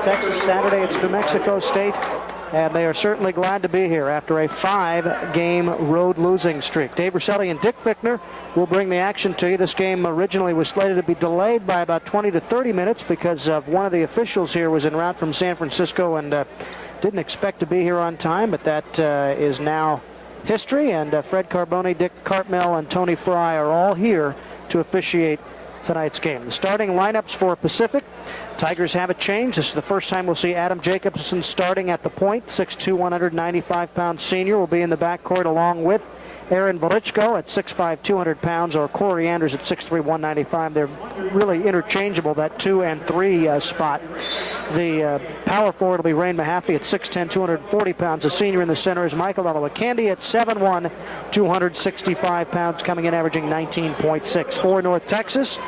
Texas. Saturday it's New Mexico State. And they are certainly glad to be here after a 5-game road losing streak. Dave Rosselli and Dick Fickner will bring the action to you. This game originally was slated to be delayed by about 20 to 30 minutes because one of the officials here was en route from San Francisco and didn't expect to be here on time, but that is now history. And Fred Carboni, Dick Cartmel, and Tony Fry are all here to officiate tonight's game. The starting lineups for Pacific. Tigers have a change. This is the first time we'll see Adam Jacobson starting at the point. 6'2", 195-pound senior will be in the backcourt along with Aaron Woliczko at 6'5", 200 pounds, or Corey Anders at 6'3", 195. They're really interchangeable, that 2 and 3 spot. The power forward will be Rain Mahaffey at 6'10", 240 pounds. The senior in the center is Michael Olowokandi at 7'1", 265 pounds, coming in averaging 19.6. For North Texas,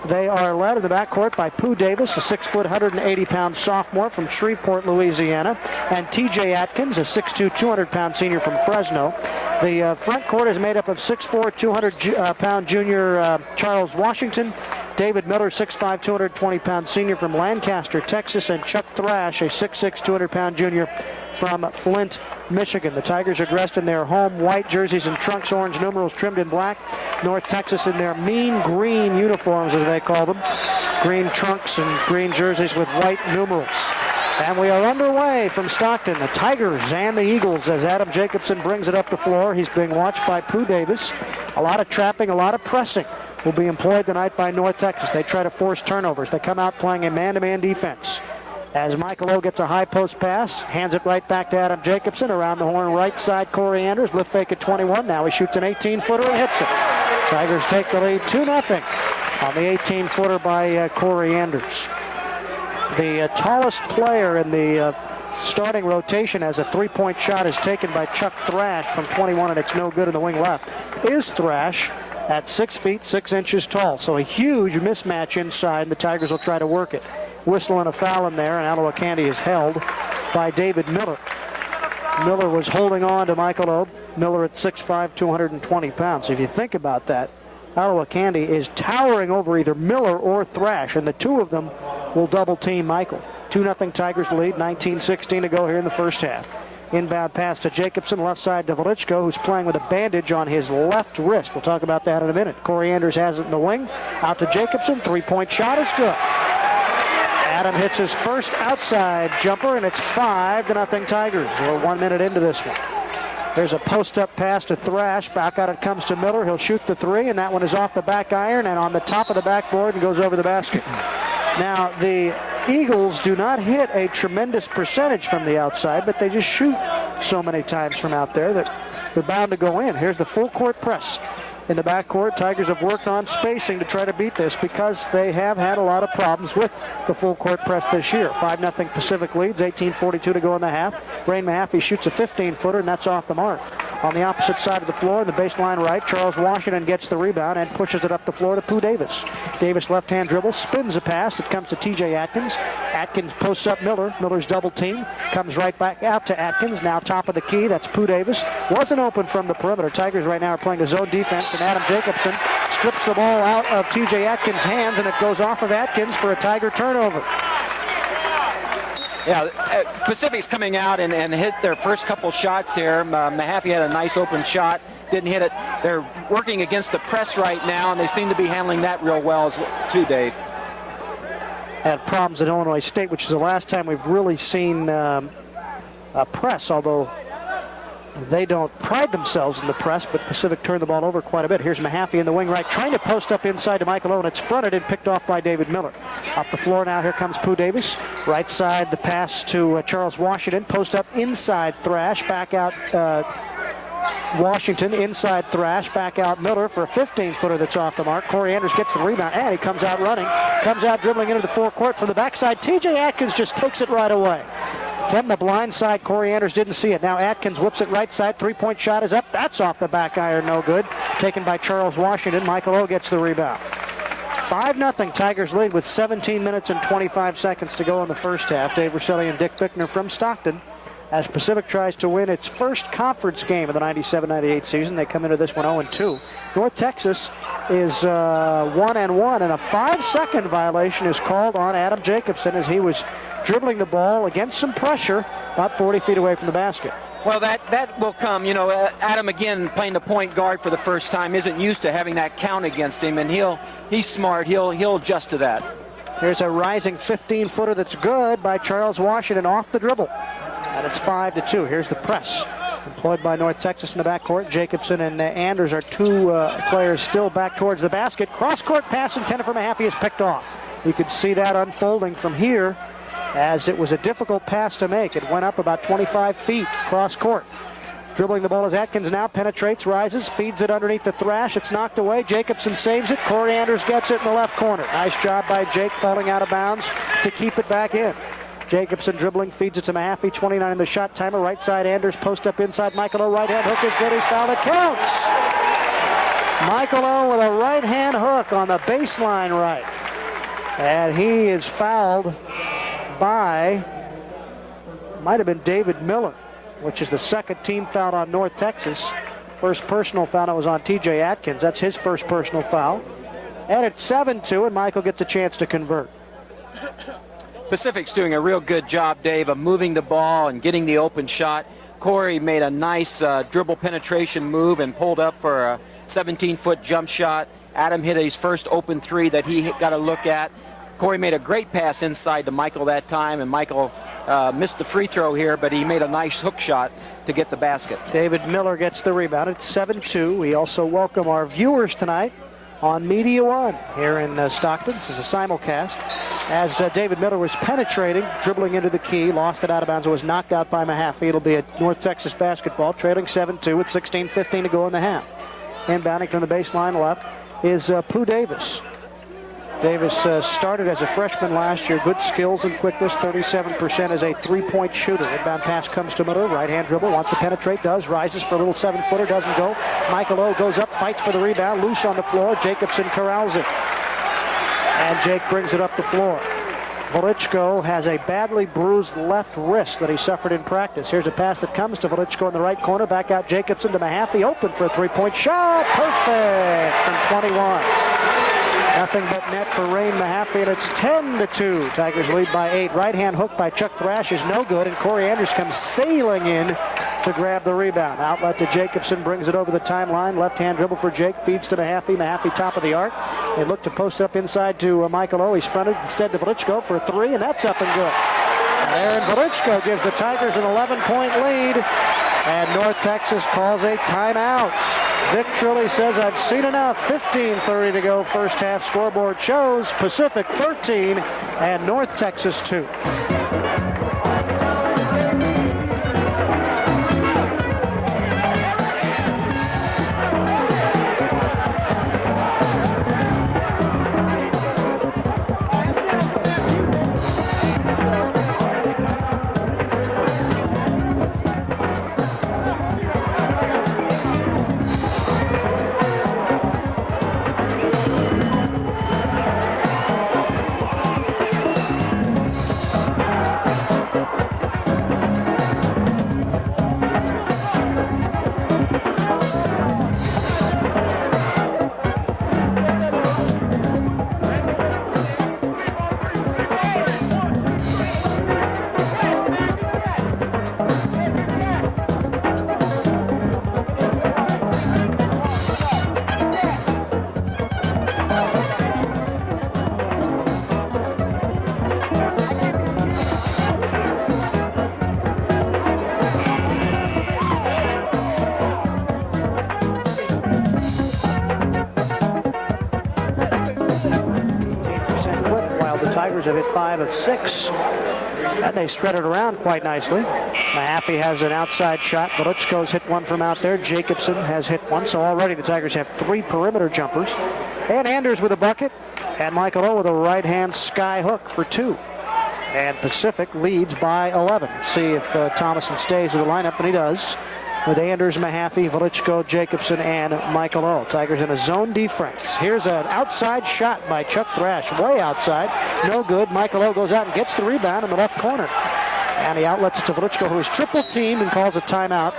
they are led in the backcourt by Pooh Davis, a 6', 180-pound sophomore from Shreveport, Louisiana, and T.J. Atkins, a 6'2", 200-pound senior from Fresno. The front court is made up of 6'4", 200-pound junior Charles Washington, David Miller, 6'5", 220-pound senior from Lancaster, Texas, and Chuck Thrash, a 6'6", 200-pound junior from Flint, Michigan. The Tigers are dressed in their home white jerseys and trunks, orange numerals trimmed in black. North Texas in their mean green uniforms, as they call them. Green trunks and green jerseys with white numerals. And we are underway from Stockton, the Tigers and the Eagles, as Adam Jacobson brings it up the floor. He's being watched by Pooh Davis. A lot of trapping, a lot of pressing will be employed tonight by North Texas. They try to force turnovers. They come out playing a man-to-man defense. As Michael O gets a high post pass, hands it right back to Adam Jacobson. Around the horn right side, Corey Anders, lift fake at 21. Now he shoots an 18-footer and hits it. Tigers take the lead 2-0 on the 18-footer by Corey Anders. The tallest player in the starting rotation as a three-point shot is taken by Chuck Thrash from 21, and it's no good in the wing left, is Thrash at 6 feet 6 inches tall. So a huge mismatch inside, and the Tigers will try to work it. Whistle and a foul in there, and Olowokandi is held by David Miller. Miller was holding on to Michael O. Miller at 6'5", 220 pounds. So if you think about that, Olowokandi is towering over either Miller or Thrash, and the two of them will double-team Michael. 2-0 Tigers lead, 19:16 to go here in the first half. Inbound pass to Jacobson, left side to Woliczko, who's playing with a bandage on his left wrist. We'll talk about that in a minute. Corey Anders has it in the wing. Out to Jacobson, three-point shot is good. Adam hits his first outside jumper, and it's 5-0 Tigers. We're 1 minute into this one. There's a post-up pass to Thrash. Back out it comes to Miller. He'll shoot the three, and that one is off the back iron and on the top of the backboard and goes over the basket. Now, the Eagles do not hit a tremendous percentage from the outside, but they just shoot so many times from out there that they're bound to go in. Here's the full court press. In the backcourt, Tigers have worked on spacing to try to beat this because they have had a lot of problems with the full court press this year. 5-0 Pacific leads, 18:42 to go in the half. Rain Mahaffey shoots a 15-footer, and that's off the mark. On the opposite side of the floor, in the baseline right, Charles Washington gets the rebound and pushes it up the floor to Pooh Davis. Davis left-hand dribble, spins a pass. It comes to T.J. Atkins. Atkins posts up Miller. Miller's double team. Comes right back out to Atkins. Now top of the key. That's Pooh Davis. Wasn't open from the perimeter. Tigers right now are playing a zone defense, and Adam Jacobson strips the ball out of T.J. Atkins' hands, and it goes off of Atkins for a Tiger turnover. Yeah, Pacific's coming out and hit their first couple shots here. Mahaffey had a nice open shot, didn't hit it. They're working against the press right now, and they seem to be handling that real well too, Dave. Had problems at Illinois State, which is the last time we've really seen a press, although they don't pride themselves in the press, but Pacific turned the ball over quite a bit. Here's Mahaffey in the wing right, trying to post up inside to Michael Owen. It's fronted and picked off by David Miller. Up the floor now, here comes Pooh Davis. Right side, the pass to Charles Washington. Post up inside Thrash, back out Washington, inside Thrash, back out Miller for a 15-footer that's off the mark. Corey Anders gets the rebound, and he comes out running. Comes out dribbling into the forecourt from the backside. T.J. Atkins just takes it right away. From the blind side, Corey Anders didn't see it. Now Atkins whips it right side. Three-point shot is up. That's off the back iron, no good. Taken by Charles Washington. Michael O gets the rebound. 5-0 Tigers lead with 17 minutes and 25 seconds to go in the first half. Dave Rosselli and Dick Fickner from Stockton as Pacific tries to win its first conference game of the 97-98 season. They come into this one 0-2. North Texas is 1-1, and a 5-second violation is called on Adam Jacobson as he was dribbling the ball against some pressure about 40 feet away from the basket. Well, that will come. You know, Adam, again, playing the point guard for the first time, isn't used to having that count against him, and he's smart. He'll adjust to that. Here's a rising 15-footer that's good by Charles Washington off the dribble. And it's 5-2. Here's the press employed by North Texas in the backcourt. Jacobson and Anders are two players still back towards the basket. Cross-court pass intended for Mahaffey is picked off. You could see that unfolding from here as it was a difficult pass to make. It went up about 25 feet cross-court. Dribbling the ball as Atkins now penetrates, rises, feeds it underneath the thrash. It's knocked away. Jacobson saves it. Corey Anders gets it in the left corner. Nice job by Jake falling out of bounds to keep it back in. Jacobson dribbling, feeds it to Mahaffey, 29 in the shot timer. Right side, Anders post up inside. Michael O, right hand hook is good. He's fouled. It counts. Michael O with a right hand hook on the baseline right. And he is fouled by, might have been David Miller, which is the second team foul on North Texas. First personal foul was on TJ Atkins. That's his first personal foul. And it's 7-2, and Michael gets a chance to convert. Pacific's doing a real good job, Dave, of moving the ball and getting the open shot. Corey made a nice dribble penetration move and pulled up for a 17-foot jump shot. Adam hit his first open three that he got a look at. Corey made a great pass inside to Michael that time, and Michael missed the free throw here, but he made a nice hook shot to get the basket. David Miller gets the rebound. It's 7-2. We also welcome our viewers tonight on Media One here in Stockton. This is a simulcast. As David Miller was penetrating, dribbling into the key, lost it out of bounds, and was knocked out by Mahaffey. It'll be a North Texas basketball, trailing 7-2 with 16:15 to go in the half. Inbounding from the baseline left is Pooh Davis. Davis started as a freshman last year. Good skills and quickness. 37% as a three-point shooter. Inbound pass comes to Miller. Right-hand dribble. Wants to penetrate. Does. Rises for a little 7-footer. Doesn't go. Michael O goes up. Fights for the rebound. Loose on the floor. Jacobson corrals it. And Jake brings it up the floor. Woliczko has a badly bruised left wrist that he suffered in practice. Here's a pass that comes to Woliczko in the right corner. Back out Jacobson to Mahaffey. Open for a three-point shot. Perfect from 21. Nothing but net for Rain Mahaffey, and it's 10-2. Tigers lead by 8. Right-hand hook by Chuck Thrash is no good, and Corey Anders comes sailing in to grab the rebound. Outlet to Jacobson, brings it over the timeline. Left-hand dribble for Jake, feeds to Mahaffey. Mahaffey top of the arc. They look to post up inside to Michael O. He's fronted instead to Woliczko for a three, and that's up and good. Aaron Woliczko gives the Tigers an 11-point lead, and North Texas calls a timeout. Vic Trilly says, I've seen enough. 15:30 to go. First half scoreboard shows Pacific 13 and North Texas 2. Have hit 5 of 6, and they spread it around quite nicely. Mahaffey has an outside shot. Woliczko's hit one from out there. Jacobson has hit one, so already the Tigers have 3 perimeter jumpers. And Anders with a bucket, and Michael O with a right-hand sky hook for 2. And Pacific leads by 11. See if Thomason stays in the lineup, and he does. With Anders, Mahaffey, Woliczko, Jacobson, and Michael O. Tigers in a zone defense. Here's an outside shot by Chuck Thrash. Way outside. No good. Michael O goes out and gets the rebound in the left corner. And he outlets it to Woliczko, who is triple teamed and calls a timeout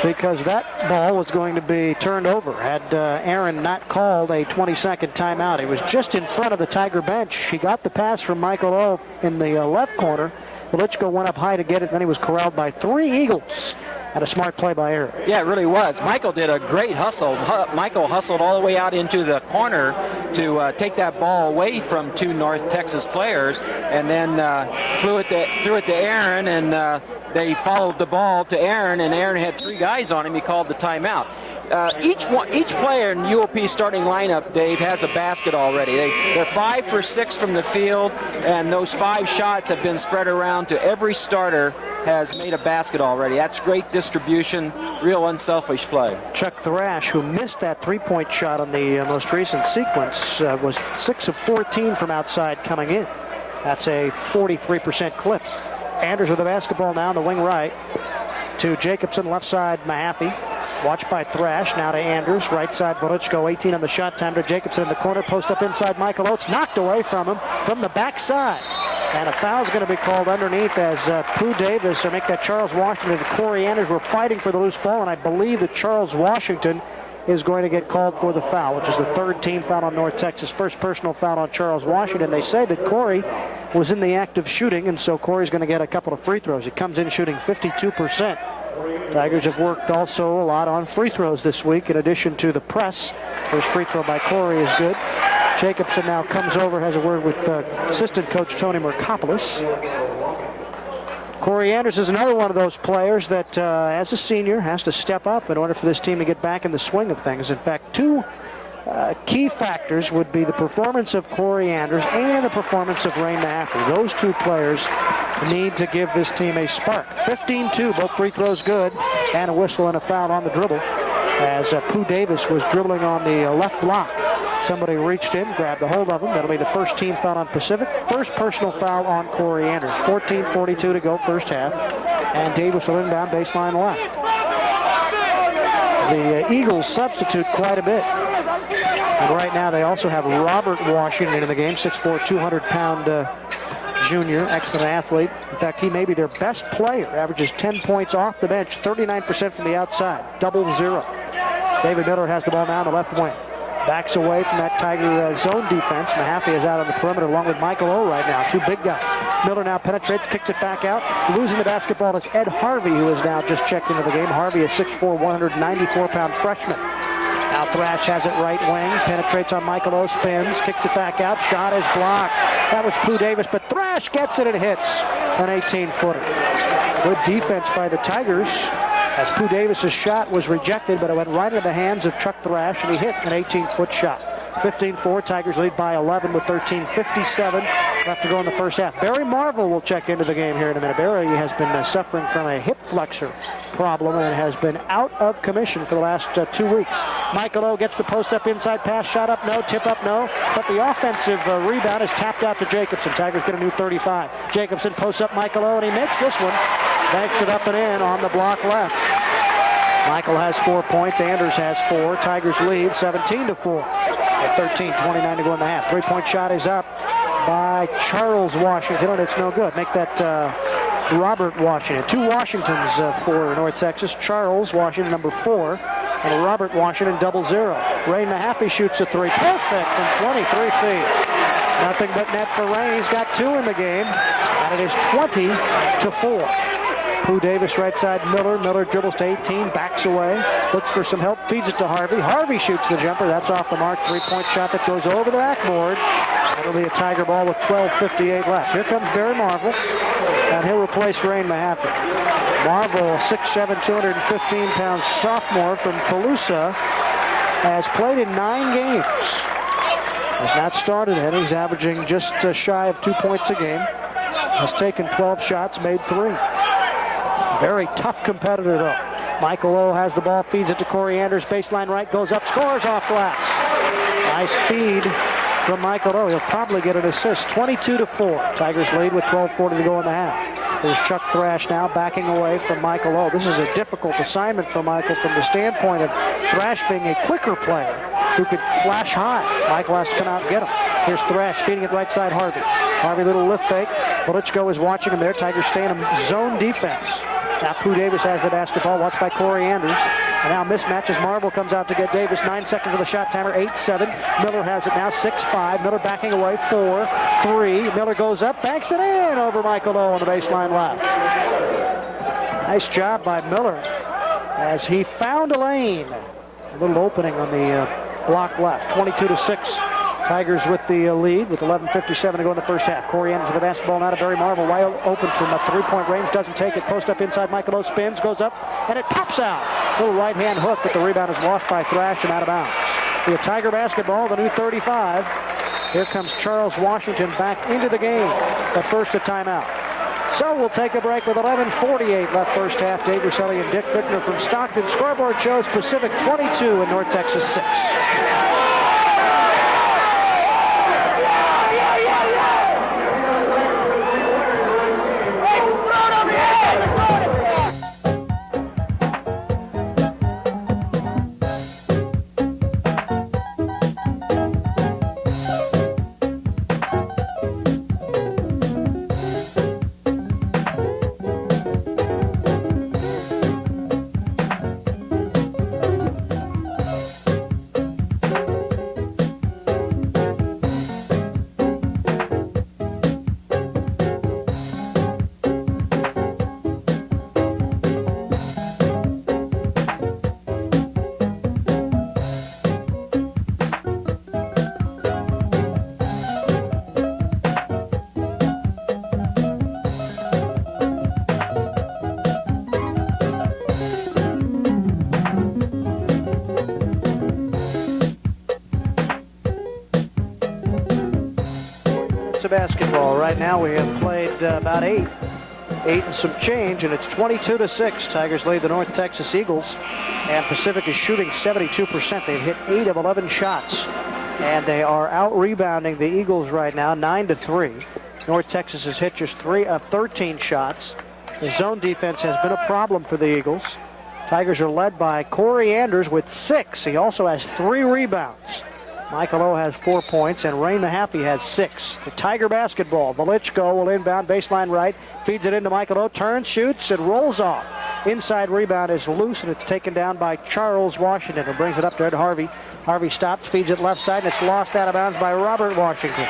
because that ball was going to be turned over. Had Aaron not called a 20-second timeout. He was just in front of the Tiger bench. He got the pass from Michael O in the left corner. Woliczko went up high to get it, and then he was corralled by 3 Eagles. And a smart play by Aaron. Yeah, it really was. Michael did a great hustle. Michael hustled all the way out into the corner to take that ball away from 2 North Texas players, and then threw it to Aaron, and they followed the ball to Aaron, and Aaron had 3 guys on him. He called the timeout. Each player in UOP's starting lineup, Dave, has a basket already. They're 5 for 6 from the field, and those 5 shots have been spread around to every starter has made a basket already. That's great distribution, real unselfish play. Chuck Thrash, who missed that 3-point shot on the most recent sequence, was 6 of 14 from outside coming in. That's a 43% clip. Anders with the basketball now on the wing right to Jacobson, left side Mahaffey. Watched by Thrash, now to Anders, right side Woliczko, 18 on the shot time to Jacobson in the corner, post up inside Michael Oates, knocked away from him from the backside. And a foul's going to be called underneath as Pooh Davis, or make that Charles Washington and Corey Anders were fighting for the loose ball, and I believe that Charles Washington is going to get called for the foul, which is the 3rd team foul on North Texas, first personal foul on Charles Washington. They say that Corey was in the act of shooting, and so Corey's going to get a couple of free throws. He comes in shooting 52%. Tigers have worked also a lot on free throws this week, in addition to the press. First free throw by Corey is good. Jacobson now comes over, has a word with assistant coach Tony Merkopoulos. Corey Anders is another one of those players that, as a senior, has to step up in order for this team to get back in the swing of things. In fact, 2 key factors would be the performance of Corey Anders and the performance of Rain Mahaffey. Those 2 players need to give this team a spark. 15-2, both free throws good, and a whistle and a foul on the dribble as Pooh Davis was dribbling on the left block. Somebody reached in, grabbed a hold of him. That'll be the first team foul on Pacific. First personal foul on Corey Anders. 14:42 to go, first half. And Davis will inbound, baseline left. The Eagles substitute quite a bit. And right now they also have Robert Washington in the game, 6'4", 200-pound junior, excellent athlete. In fact, he may be their best player. Averages 10 points off the bench, 39% from the outside, 0-0. David Miller has the ball now on the left wing. Backs away from that Tiger zone defense. Mahaffey is out on the perimeter along with Michael O right now. 2 big guys. Miller now penetrates, kicks it back out. Losing the basketball is Ed Harvey, who is now just checked into the game. Harvey is 6'4", 194-pound freshman. Now Thrash has it right wing. Penetrates on Michael O, spins, kicks it back out. Shot is blocked. That was Pooh Davis, but Thrash gets it and hits an 18-footer. Good defense by the Tigers, as Pooh Davis' shot was rejected, but it went right into the hands of Chuck Thrash, and he hit an 18-foot shot. 15-4, Tigers lead by 11 with 13:57 left to go in the first half. Barry Marvel will check into the game here in a minute. Barry has been suffering from a hip flexor problem and has been out of commission for the last 2 weeks. Michael O gets the post up inside pass, shot up no, tip up no, but the offensive rebound is tapped out to Jacobson. Tigers get a new 35. Jacobson posts up Michael O, and he makes this one. Banks it up and in on the block left. Michael has 4 points. Anders has 4. Tigers lead 17-4. At 13:29 to go in the half. 3-point shot is up by Charles Washington, and it's no good. Make that Robert Washington. 2 Washingtons for North Texas. Charles Washington, number 4, and Robert Washington, 0-0. Ray Mahaffey shoots a 3. Perfect from 23 feet. Nothing but net for Ray. He's got 2 in the game, and it is 20-4. Pooh Davis right side, Miller. Miller dribbles to 18, backs away, looks for some help, feeds it to Harvey. Harvey shoots the jumper. That's off the mark. 3-point shot that goes over the backboard. That'll be a Tiger ball with 12:58 left. Here comes Barry Marvel, and he'll replace Rain Mahaffey. Marvel, 6'7", 215-pound sophomore from Colusa, has played in 9 games. Has not started it. He's averaging just shy of 2 points a game. Has taken 12 shots, made 3. Very tough competitor, though. Michael O has the ball, feeds it to Corey Anders. Baseline right, goes up, scores off glass. Nice feed from Michael O. He'll probably get an assist. 22-4. Tigers lead with 12:40 to go in the half. There's Chuck Thrash now backing away from Michael O. This is a difficult assignment for Michael from the standpoint of Thrash being a quicker player who could flash high. Michael has to come out and get him. Here's Thrash feeding it right side Harvey. Harvey, little lift fake. Woliczko is watching him there. Tigers stay in zone defense. Now Pooh Davis has the basketball, watched by Corey Anders. And now mismatch as Marvel comes out to get Davis. 9 seconds of the shot timer, 8-7. Miller has it now, 6-5. Miller backing away, 4-3. Miller goes up, banks it in over Michael O on the baseline left. Nice job by Miller as he found a lane. A little opening on the block left, 22-6. Tigers with the lead with 11:57 to go in the first half. Corey Anders with the basketball now to Barry Marvel. Wide open from a three-point range. Doesn't take it. Post up inside. Michael O spins. Goes up. And it pops out. Little right-hand hook, but the rebound is lost by Thrash and out of bounds. We have Tiger basketball, the new 35. Here comes Charles Washington back into the game. But first a timeout. So we'll take a break with 11:48 left first half. Dave Russelli and Dick Bickner from Stockton. Scoreboard shows Pacific 22 and North Texas 6. Basketball. Right now we have played about eight and some change, and it's 22-6. Tigers lead the North Texas Eagles, and Pacific is shooting 72%. They've hit 8 of 11 shots, and they are out-rebounding the Eagles right now, 9-3. North Texas has hit just 3 of 13 shots. The zone defense has been a problem for the Eagles. Tigers are led by Corey Anders with 6. He also has 3 rebounds. Michael O has 4 points, and Rain Mahaffey has 6. The Tiger basketball. Woliczko will inbound, baseline right, feeds it into Michael O, turns, shoots, and rolls off. Inside rebound is loose, and it's taken down by Charles Washington, who brings it up there to Harvey. Harvey stops, feeds it left side, and it's lost out of bounds by Robert Washington,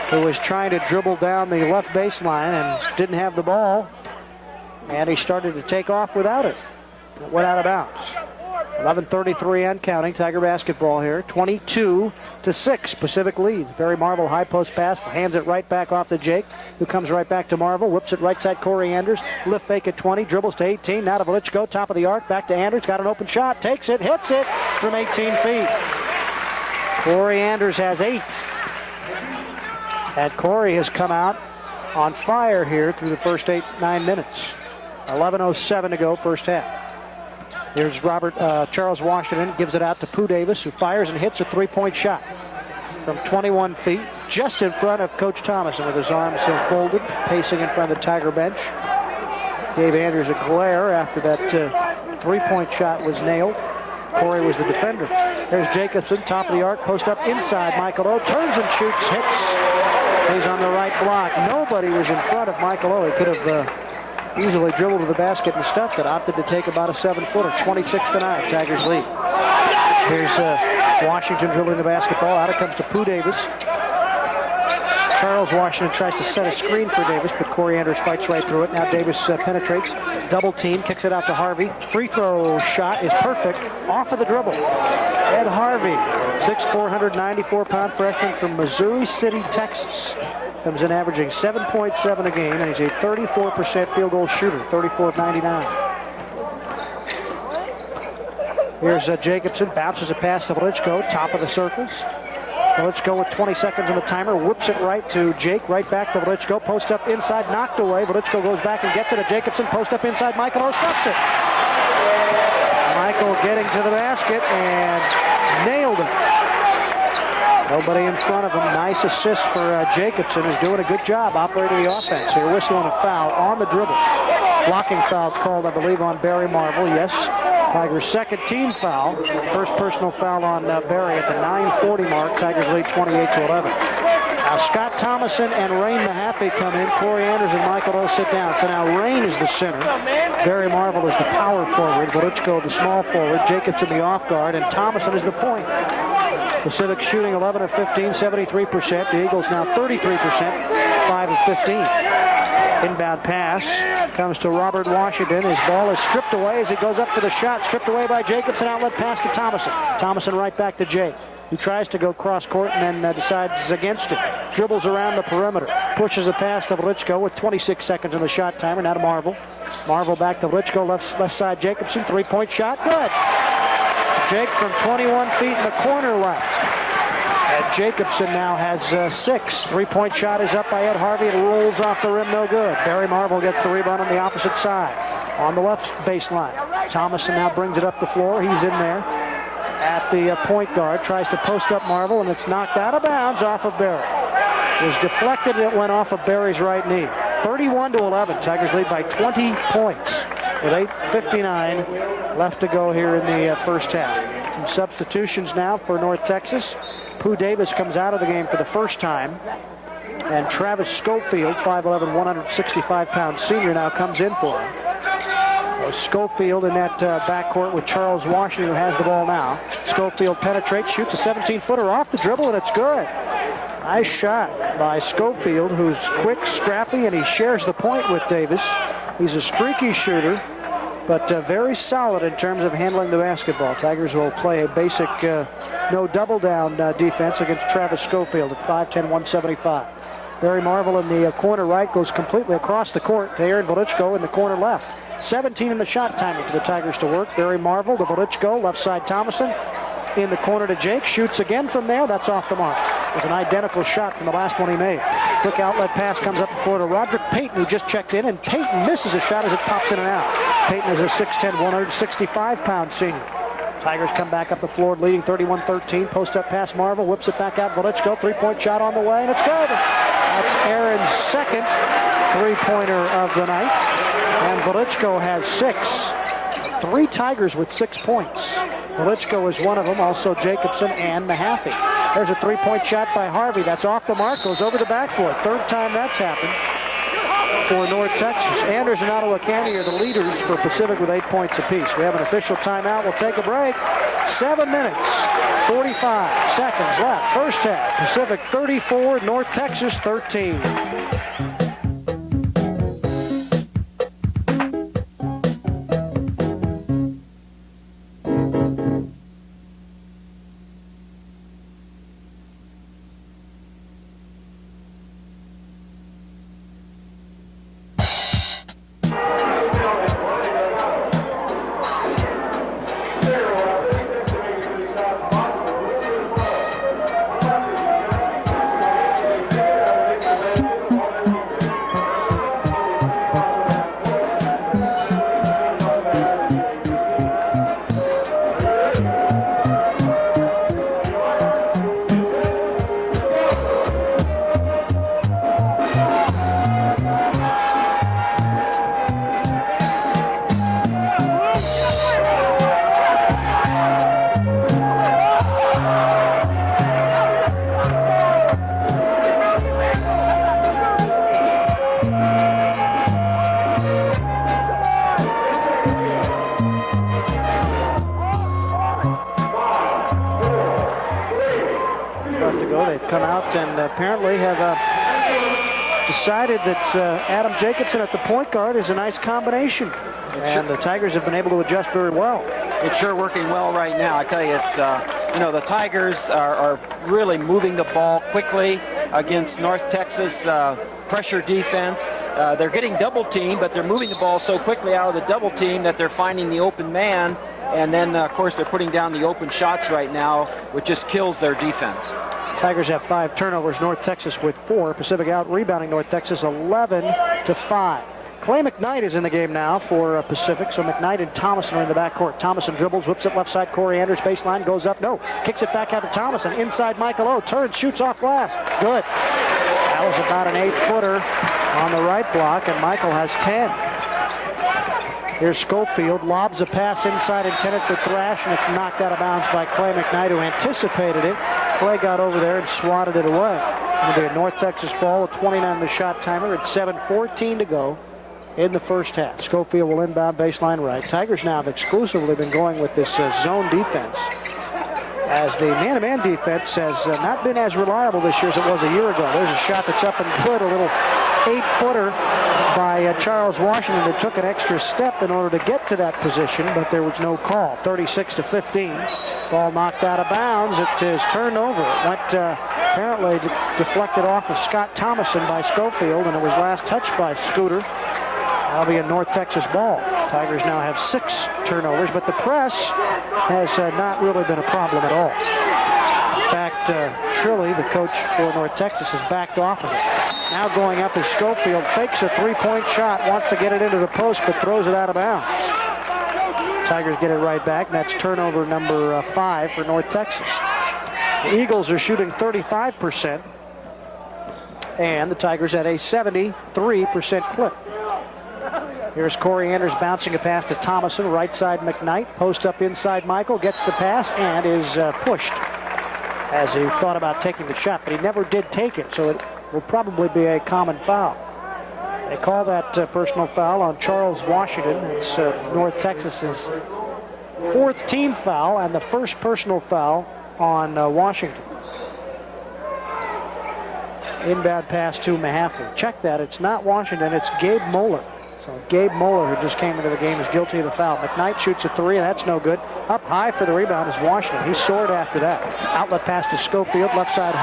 who was trying to dribble down the left baseline and didn't have the ball, and he started to take off without it. It went out of bounds. 11:33 and counting. Tiger basketball here. 22-6. Pacific leads. Barry Marvel high post pass. Hands it right back off to Jake, who comes right back to Marvel. Whips it right side Corey Anders. Lift fake at 20. Dribbles to 18. Now to Woliczko. Top of the arc. Back to Anders. Got an open shot. Takes it. Hits it from 18 feet. Corey Anders has 8. And Corey has come out on fire here through the first 8-9 minutes. 11:07 to go first half. Here's Charles Washington, gives it out to Pooh Davis, who fires and hits a 3-point shot from 21 feet, just in front of Coach Thomas, and with his arms folded, pacing in front of the Tiger bench. Gave Anders a glare after that 3-point shot was nailed. Corey was the defender. There's Jacobson, top of the arc, post up inside. Michael O turns and shoots, hits. He's on the right block. Nobody was in front of Michael O. He could have easily dribbled to the basket and stuffed it. Opted to take about a 7-footer. 26-9. Tigers lead. Here's Washington dribbling the basketball. Out it comes to Pooh Davis. Charles Washington tries to set a screen for Davis, but Corey Anders fights right through it. Now Davis penetrates. Double team. Kicks it out to Harvey. Free throw shot is perfect. Off of the dribble. Ed Harvey, 6'4", 194-pound freshman from Missouri City, Texas. Comes in averaging 7.7 a game, and he's a 34% field goal shooter, 34 of 99. Here's Jacobson, bounces a pass to Woliczko, top of the circles. Woliczko with 20 seconds on the timer, whips it right to Jake, right back to Woliczko, post up inside, knocked away. Woliczko goes back and gets it to Jacobson, post up inside, Michael O stuffs it. Michael getting to the basket and nailed it. Nobody in front of him. Nice assist for Jacobson, who's doing a good job operating the offense here. Whistling a foul on the dribble. Blocking foul's called, I believe, on Barry Marvel. Yes, Tigers' second team foul. First personal foul on Barry at the 9:40 mark. Tigers lead 28-11. Now Scott Thomason and Rain Mahaffey come in. Corey Anders and Michael O sit down. So now Rain is the center. Barry Marvel is the power forward. Woliczko the small forward. Jacobson the off guard. And Thomason is the point. Pacific shooting 11 of 15, 73%. The Eagles now 33%, 5 of 15. Inbound pass comes to Robert Washington. His ball is stripped away as he goes up for the shot. Stripped away by Jacobson. Outlet pass to Thomason. Thomason right back to Jake. He tries to go cross court and then decides against it. Dribbles around the perimeter. Pushes a pass to Woliczko with 26 seconds on the shot timer. Now to Marvel. Marvel back to Woliczko. Left side Jacobson. Three-point shot. Good. Jake from 21 feet in the corner left. And Jacobson now has 6. Three-point shot is up by Ed Harvey. It rolls off the rim. No good. Barry Marvel gets the rebound on the opposite side. On the left baseline. Thomason now brings it up the floor. He's in there at the point guard, tries to post up Marvel, and it's knocked out of bounds off of Barry. It was deflected, and it went off of Barry's right knee. 31-11, Tigers lead by 20 points with 8:59 left to go here in the first half. Some substitutions now for North Texas. Pooh Davis comes out of the game for the first time, and Travis Schofield, 5'11", 165-pound senior, now comes in for him. Schofield in that backcourt with Charles Washington, who has the ball now. Schofield penetrates, shoots a 17-footer off the dribble, and it's good. Nice shot by Schofield, who's quick, scrappy, and he shares the point with Davis. He's a streaky shooter, but very solid in terms of handling the basketball. Tigers will play a basic no double-down defense against Travis Schofield at 5'10", 175. Barry Marvel in the corner right goes completely across the court to Aaron Woliczko in the corner left. 17 in the shot timer for the Tigers to work. Barry Marvel to Woliczko, left side Thomason. In the corner to Jake, shoots again from there. That's off the mark. It was an identical shot from the last one he made. Quick outlet pass comes up the floor to Roderick Payton, who just checked in, and Payton misses a shot as it pops in and out. Payton is a 6'10", 165-pound senior. Tigers come back up the floor, leading 31-13. Post-up pass, Marvel whips it back out. Woliczko, three-point shot on the way, and it's good. That's Aaron's second three-pointer of the night. And Woliczko has 6. 3 Tigers with 6 points. Woliczko is one of them, also Jacobson and Mahaffey. There's a three-point shot by Harvey. That's off the mark, goes over the backboard. Third time that's happened for North Texas. Anders and Ottawa County are the leaders for Pacific with 8 points apiece. We have an official timeout. We'll take a break. 7 minutes, 45 seconds left. First half, Pacific 34, North Texas 13. And apparently have decided that Adam Jacobson at the point guard is a nice combination. And the Tigers have been able to adjust very well. It's sure working well right now. I tell you, it's the Tigers are really moving the ball quickly against North Texas pressure defense. They're getting double teamed, but they're moving the ball so quickly out of the double team that they're finding the open man. And then, of course, they're putting down the open shots right now, which just kills their defense. Tigers have 5 turnovers, North Texas with 4. Pacific out rebounding North Texas 11-5. Clay McKnight is in the game now for Pacific, so McKnight and Thomason are in the backcourt. Thomason dribbles, whips it left side, Corey Anders, baseline, goes up, no. Kicks it back out to Thomason, inside Michael O, turns, shoots off glass, good. That was about an 8-footer on the right block, and Michael has 10. Here's Schofield, lobs a pass inside intended for Thrash, and it's knocked out of bounds by Clay McKnight, who anticipated it Clay got over there and swatted it away. It'll be a North Texas ball with 29 on the shot timer at 7:14 to go in the first half. Schofield will inbound baseline right. Tigers now have exclusively been going with this zone defense, as the man-to-man defense has not been as reliable this year as it was a year ago. There's a shot that's up and good, a little 8-footer by Charles Washington that took an extra step in order to get to that position, but there was no call. 36-15. Ball knocked out of bounds. It is turned over. It went apparently deflected off of Scott Thomason by Schofield, and it was last touched by Scooter. That'll be a North Texas ball. Tigers now have 6 turnovers, but the press has not really been a problem at all. In fact, Trilly, the coach for North Texas, has backed off of it. Now going up is Schofield, fakes a three-point shot, wants to get it into the post, but throws it out of bounds. Tigers get it right back, and that's turnover number 5 for North Texas. The Eagles are shooting 35%, and the Tigers at a 73% clip. Here's Corey Anders bouncing a pass to Thomason, right side McKnight, post up inside Michael, gets the pass and is pushed as he thought about taking the shot, but he never did take it, so it will probably be a common foul. They call that personal foul on Charles Washington. It's North Texas's 4th team foul and the first personal foul on Washington. Inbound pass to Mahaffey. Check that, it's not Washington, it's Gabe Moeller. So Gabe Moeller, who just came into the game, is guilty of the foul. McKnight shoots a 3, and that's no good. Up high for the rebound is Washington. He soared after that. Outlet pass to Schofield, left side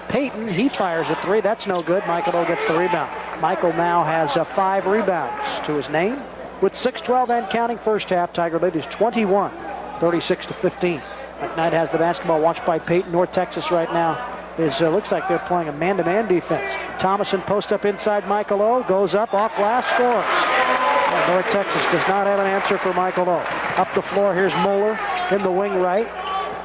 Payton. He fires a 3, that's no good. Michael O gets the rebound. Michael now has 5 rebounds to his name. With 6:12 and counting first half, Tiger lead is 21, 36-15. McKnight has the basketball, watched by Payton. North Texas right now looks like they're playing a man-to-man defense. Thomason posts up inside Michael O, goes up, off glass, scores. And North Texas does not have an answer for Michael O. Up the floor, here's Moeller in the wing right.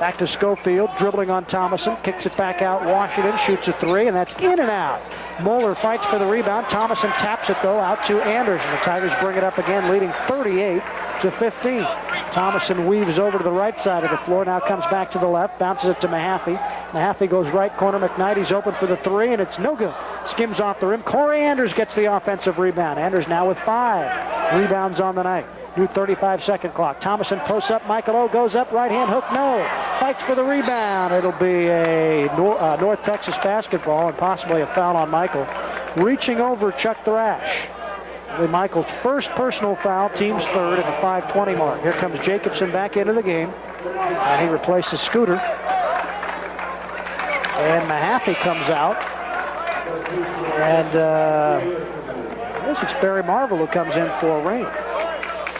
Back to Schofield, dribbling on Thomason, kicks it back out. Washington shoots a 3, and that's in and out. Moeller fights for the rebound. Thomason taps it, though, out to Anders, and the Tigers bring it up again, leading 38-15. Thomason weaves over to the right side of the floor, now comes back to the left, bounces it to Mahaffey. Mahaffey goes right corner, McKnight, he's open for the 3, and it's no good. Skims off the rim. Corey Anders gets the offensive rebound. Anders now with 5 rebounds on the night. New 35-second clock. Thomason posts up. Michael O goes up. Right-hand hook. No. Fights for the rebound. It'll be a North Texas basketball and possibly a foul on Michael. Reaching over Chuck Thrash. It'll be Michael's first personal foul, team's 3rd at the 5:20 mark. Here comes Jacobson back into the game, and he replaces Scooter. And Mahaffey comes out. And I guess it's Barry Marvel who comes in for Rain.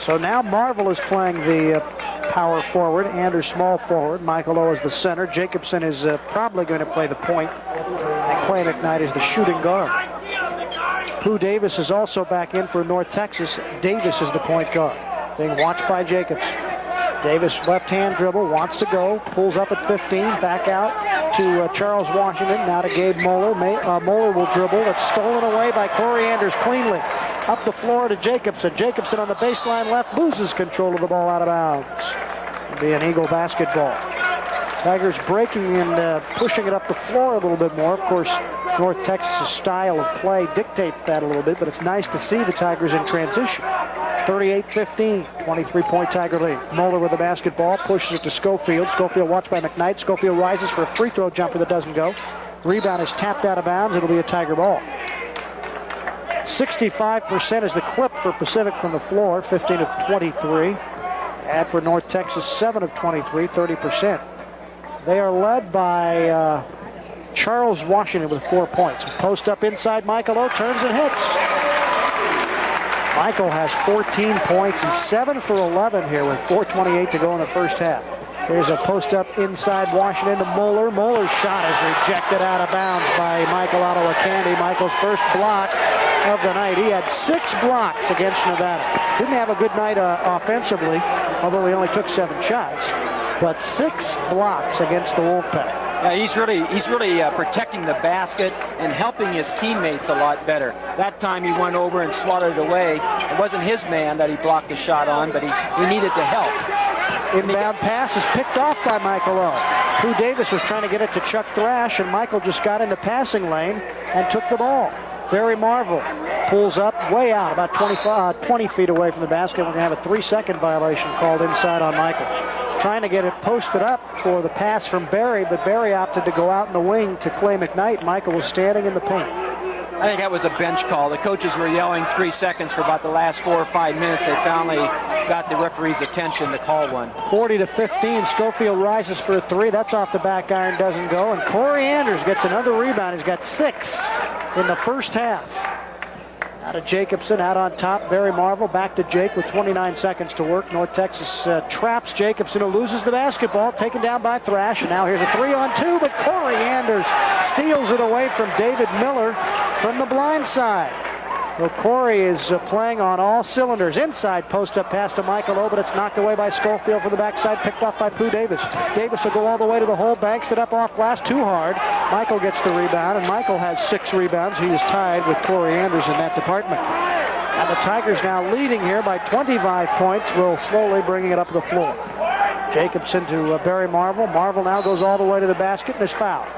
So now Marvel is playing the power forward, Anders small forward, Michael O is the center, Jacobson is probably going to play the point, and Clay McKnight is the shooting guard. Pooh Davis is also back in for North Texas. Davis is the point guard, being watched by Jacobson. Davis left-hand dribble, wants to go, pulls up at 15, back out to Charles Washington, now to Gabe Moeller. Moeller will dribble, it's stolen away by Corey Anders cleanly. Up the floor to Jacobson. Jacobson on the baseline left, loses control of the ball out of bounds. It'll be an Eagle basketball. Tigers breaking and pushing it up the floor a little bit more. Of course, North Texas' style of play dictates that a little bit, but it's nice to see the Tigers in transition. 38-15, 23-point Tiger lead. Moeller with the basketball, pushes it to Schofield. Schofield watched by McKnight. Schofield rises for a free throw jumper that doesn't go. Rebound is tapped out of bounds. It'll be a Tiger ball. 65% is the clip for Pacific from the floor, 15 of 23. And for North Texas, 7 of 23, 30%. They are led by Charles Washington with 4 points. Post up inside Michael O, turns and hits. Michael has 14 points. He's 7 for 11 here with 4:28 to go in the first half. Here's a post up inside Washington to Moeller. Moeller's shot is rejected out of bounds by Michael Ottawa-Candy. Michael's first block of the night. He had 6 blocks against Nevada. Didn't have a good night offensively, although he only took 7 shots. But 6 blocks against the Wolfpack. Yeah, he's really protecting the basket and helping his teammates a lot better. That time he went over and swatted it away. It wasn't his man that he blocked the shot on, but he needed to help. Inbound pass is picked off by Michael O. Pooh Davis was trying to get it to Chuck Thrash, and Michael just got in the passing lane and took the ball. Barry Marvel pulls up way out, about 20 feet away from the basket. We're going to have a 3-second violation called inside on Michael. Trying to get it posted up for the pass from Barry, but Barry opted to go out in the wing to Clay McKnight. Michael was standing in the paint. I think that was a bench call. The coaches were yelling 3 seconds for about the last 4 or 5 minutes. They finally got the referee's attention to call one. 40-15. Schofield rises for a 3. That's off the back iron, doesn't go. And Corey Anders gets another rebound. He's got 6 in the first half. Out of Jacobson, out on top. Barry Marvel back to Jake with 29 seconds to work. North Texas traps Jacobson, who loses the basketball, taken down by Thrash. And now here's a 3-on-2, but Corey Anders steals it away from David Miller from the blind side. Well, Corey is playing on all cylinders. Inside post-up pass to Michael O, but it's knocked away by Schofield from the backside, picked off by Pooh Davis. Davis will go all the way to the hole, banks it up off glass, too hard. Michael gets the rebound, and Michael has 6 rebounds. He is tied with Corey Anders in that department. And the Tigers now leading here by 25 points. Will slowly bringing it up the floor. Jacobson to Barry Marvel. Marvel now goes all the way to the basket and is fouled.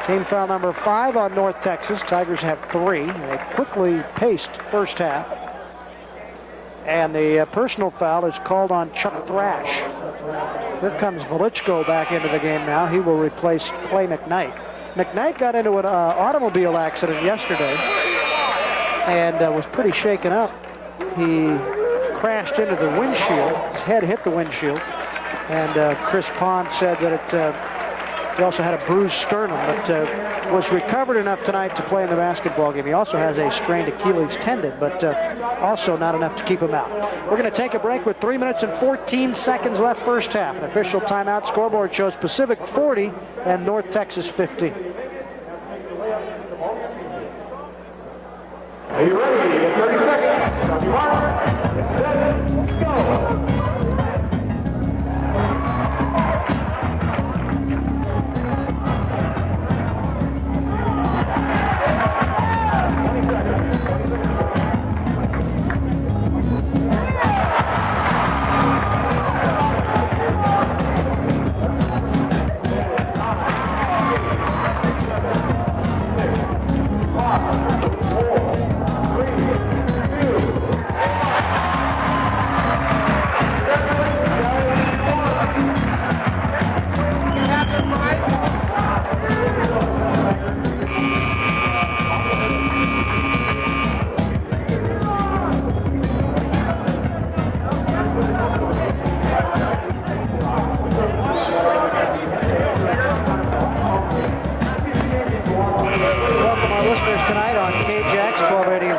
Team foul number 5 on North Texas. Tigers have 3. A quickly paced first half. And the personal foul is called on Chuck Thrash. Here comes Woliczko back into the game now. He will replace Clay McKnight. McKnight got into an automobile accident yesterday and was pretty shaken up. He crashed into the windshield. His head hit the windshield. And Chris Pond said that he also had a bruised sternum, but was recovered enough tonight to play in the basketball game. He also has a strained Achilles tendon, but also not enough to keep him out. We're going to take a break with 3 minutes and 14 seconds left first half. An official timeout. Scoreboard shows Pacific 40 and North Texas 15. Are you ready? 30 seconds. Mark, 7, go.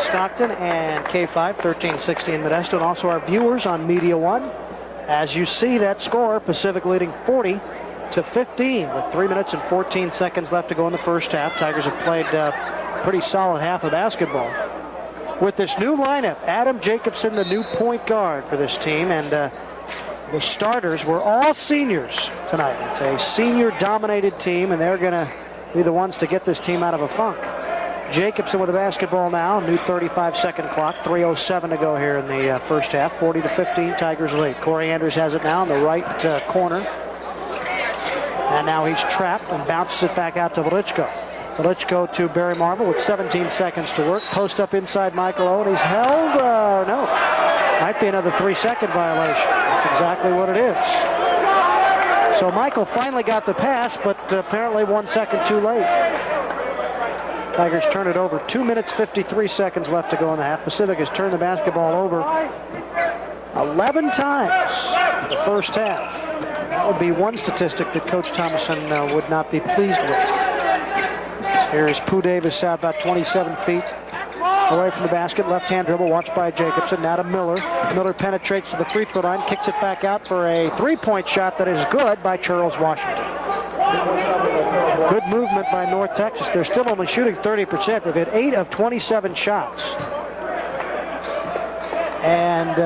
Stockton and K5 1360 in Modesto, and also our viewers on Media One. As you see that score, Pacific leading 40-15 with 3 minutes and 14 seconds left to go in the first half. Tigers have played a pretty solid half of basketball. With this new lineup, Adam Jacobson, the new point guard for this team, and the starters were all seniors tonight. It's a senior-dominated team, and they're going to be the ones to get this team out of a funk. Jacobson with the basketball now. New 35-second clock. 3:07 to go here in the first half. 40-15, Tigers lead. Corey Anders has it now in the right corner. And now he's trapped and bounces it back out to Woliczko. Woliczko to Barry Marvel with 17 seconds to work. Post up inside Michael O, and he's held. No. Might be another 3-second violation. That's exactly what it is. So Michael finally got the pass, but apparently 1 second too late. Tigers turn it over. 2 minutes, 53 seconds left to go in the half. Pacific has turned the basketball over 11 times in the first half. That would be one statistic that Coach Thomason would not be pleased with. Here is Pooh Davis out about 27 feet away from the basket. Left-hand dribble, watched by Jacobson. Now to Miller. Miller penetrates to the free throw line, kicks it back out for a three-point shot that is good by Charles Washington. Good movement by North Texas. They're still only shooting 30%. They've hit 8 of 27 shots. And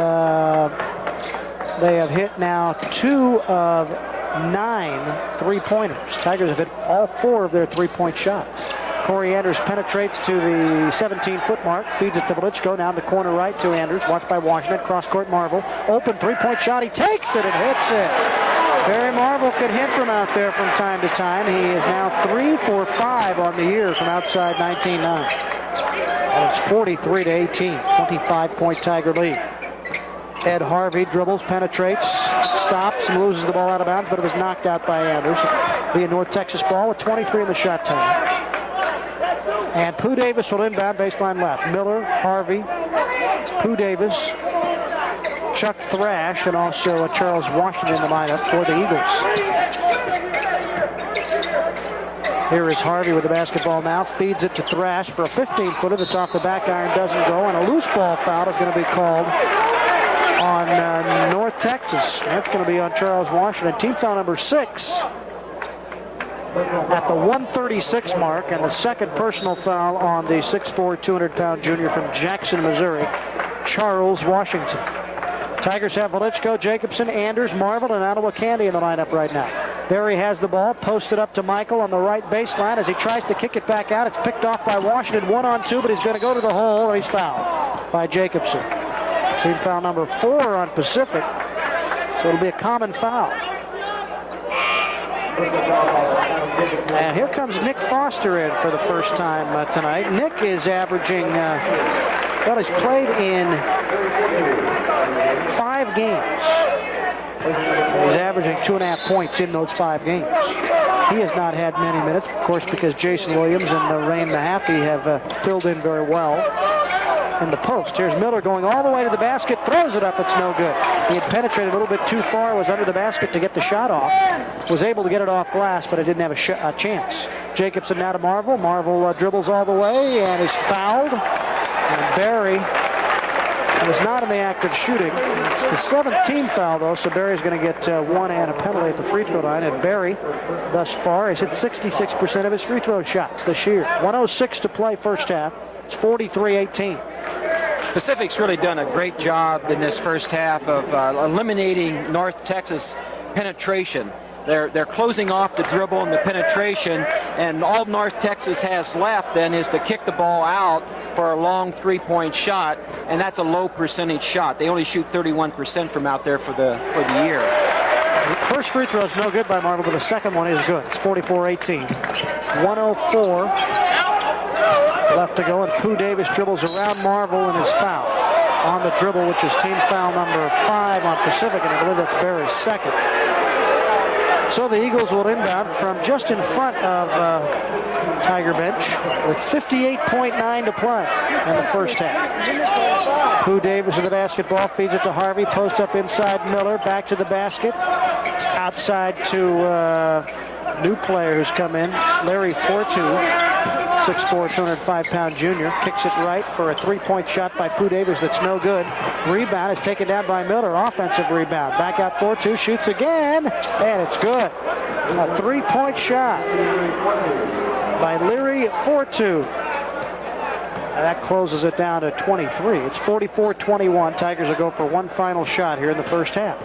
they have hit now 2 of 9 three-pointers. Tigers have hit all 4 of their three-point shots. Corey Anders penetrates to the 17-foot mark, feeds it to Woliczko, now in the corner right to Anders, watched by Washington, cross-court Marvel. Open three-point shot, he takes it and hits it. Barry Marvel could hit from out there from time to time. He is now 3 for 5 on the year from outside 19-9. And it's 43-18, 25-point Tiger lead. Ed Harvey dribbles, penetrates, stops, and loses the ball out of bounds, but it was knocked out by Anders. It'll be a North Texas ball with 23 in the shot time. And Pooh Davis will inbound baseline left. Miller, Harvey, Pooh Davis, Chuck Thrash, and also Charles Washington in the lineup for the Eagles. Here is Harvey with the basketball now. Feeds it to Thrash for a 15-footer that's off the back iron, doesn't go, and a loose ball foul is going to be called on North Texas. That's going to be on Charles Washington. Team foul number 6 at the 136 mark, and the second personal foul on the 6'4", 200-pound junior from Jackson, Missouri, Charles Washington. Tigers have Woliczko, Jacobson, Anders, Marvel, and Ottawa Candy in the lineup right now. Barry has the ball, posted up to Michael on the right baseline as he tries to kick it back out. It's picked off by Washington, 1-on-2, but he's going to go to the hole, and he's fouled by Jacobson. Team foul number 4 on Pacific, so it'll be a common foul. And here comes Nick Foster in for the first time tonight. Nick is averaging, he's played in 5 games. He's averaging 2.5 points in those 5 games. He has not had many minutes, of course, because Jason Williams and Rain Mahaffey have filled in very well in the post. Here's Miller going all the way to the basket, throws it up, it's no good. He had penetrated a little bit too far, was under the basket to get the shot off, was able to get it off glass, but it didn't have a chance. Jacobson now to Marvel. Marvel dribbles all the way and is fouled. And Barry was not in the act of shooting. It's the 17th foul, though, so Barry's going to get 1 and a penalty at the free throw line. And Barry, thus far, has hit 66% of his free throw shots this year. 1:06 to play first half. It's 43-18. Pacific's really done a great job in this first half of eliminating North Texas penetration. They're closing off the dribble and the penetration, and all North Texas has left then is to kick the ball out for a long 3-point shot, and that's a low percentage shot. They only shoot 31% from out there for the year. The first free throw is no good by Marvel, but the second one is good. It's 44-18. 1:04 left to go, and Pooh Davis dribbles around Marvel and is fouled on the dribble, which is team foul number 5 on Pacific, and I believe that's Barry's second. So the Eagles will inbound from just in front of Tiger bench with 58.9 to play in the first half. Pooh Davis with the basketball, feeds it to Harvey, post up inside Miller, back to the basket, outside to new player who's come in, Larry Fortu, 6'4", 205-pound junior, kicks it right for a 3-point shot by Pooh Davis that's no good. Rebound is taken down by Miller, offensive rebound. Back out Fortu, shoots again, and it's good. A 3-point shot by Larry Fortu. That closes it down to 23. It's 44-21. Tigers will go for one final shot here in the first half.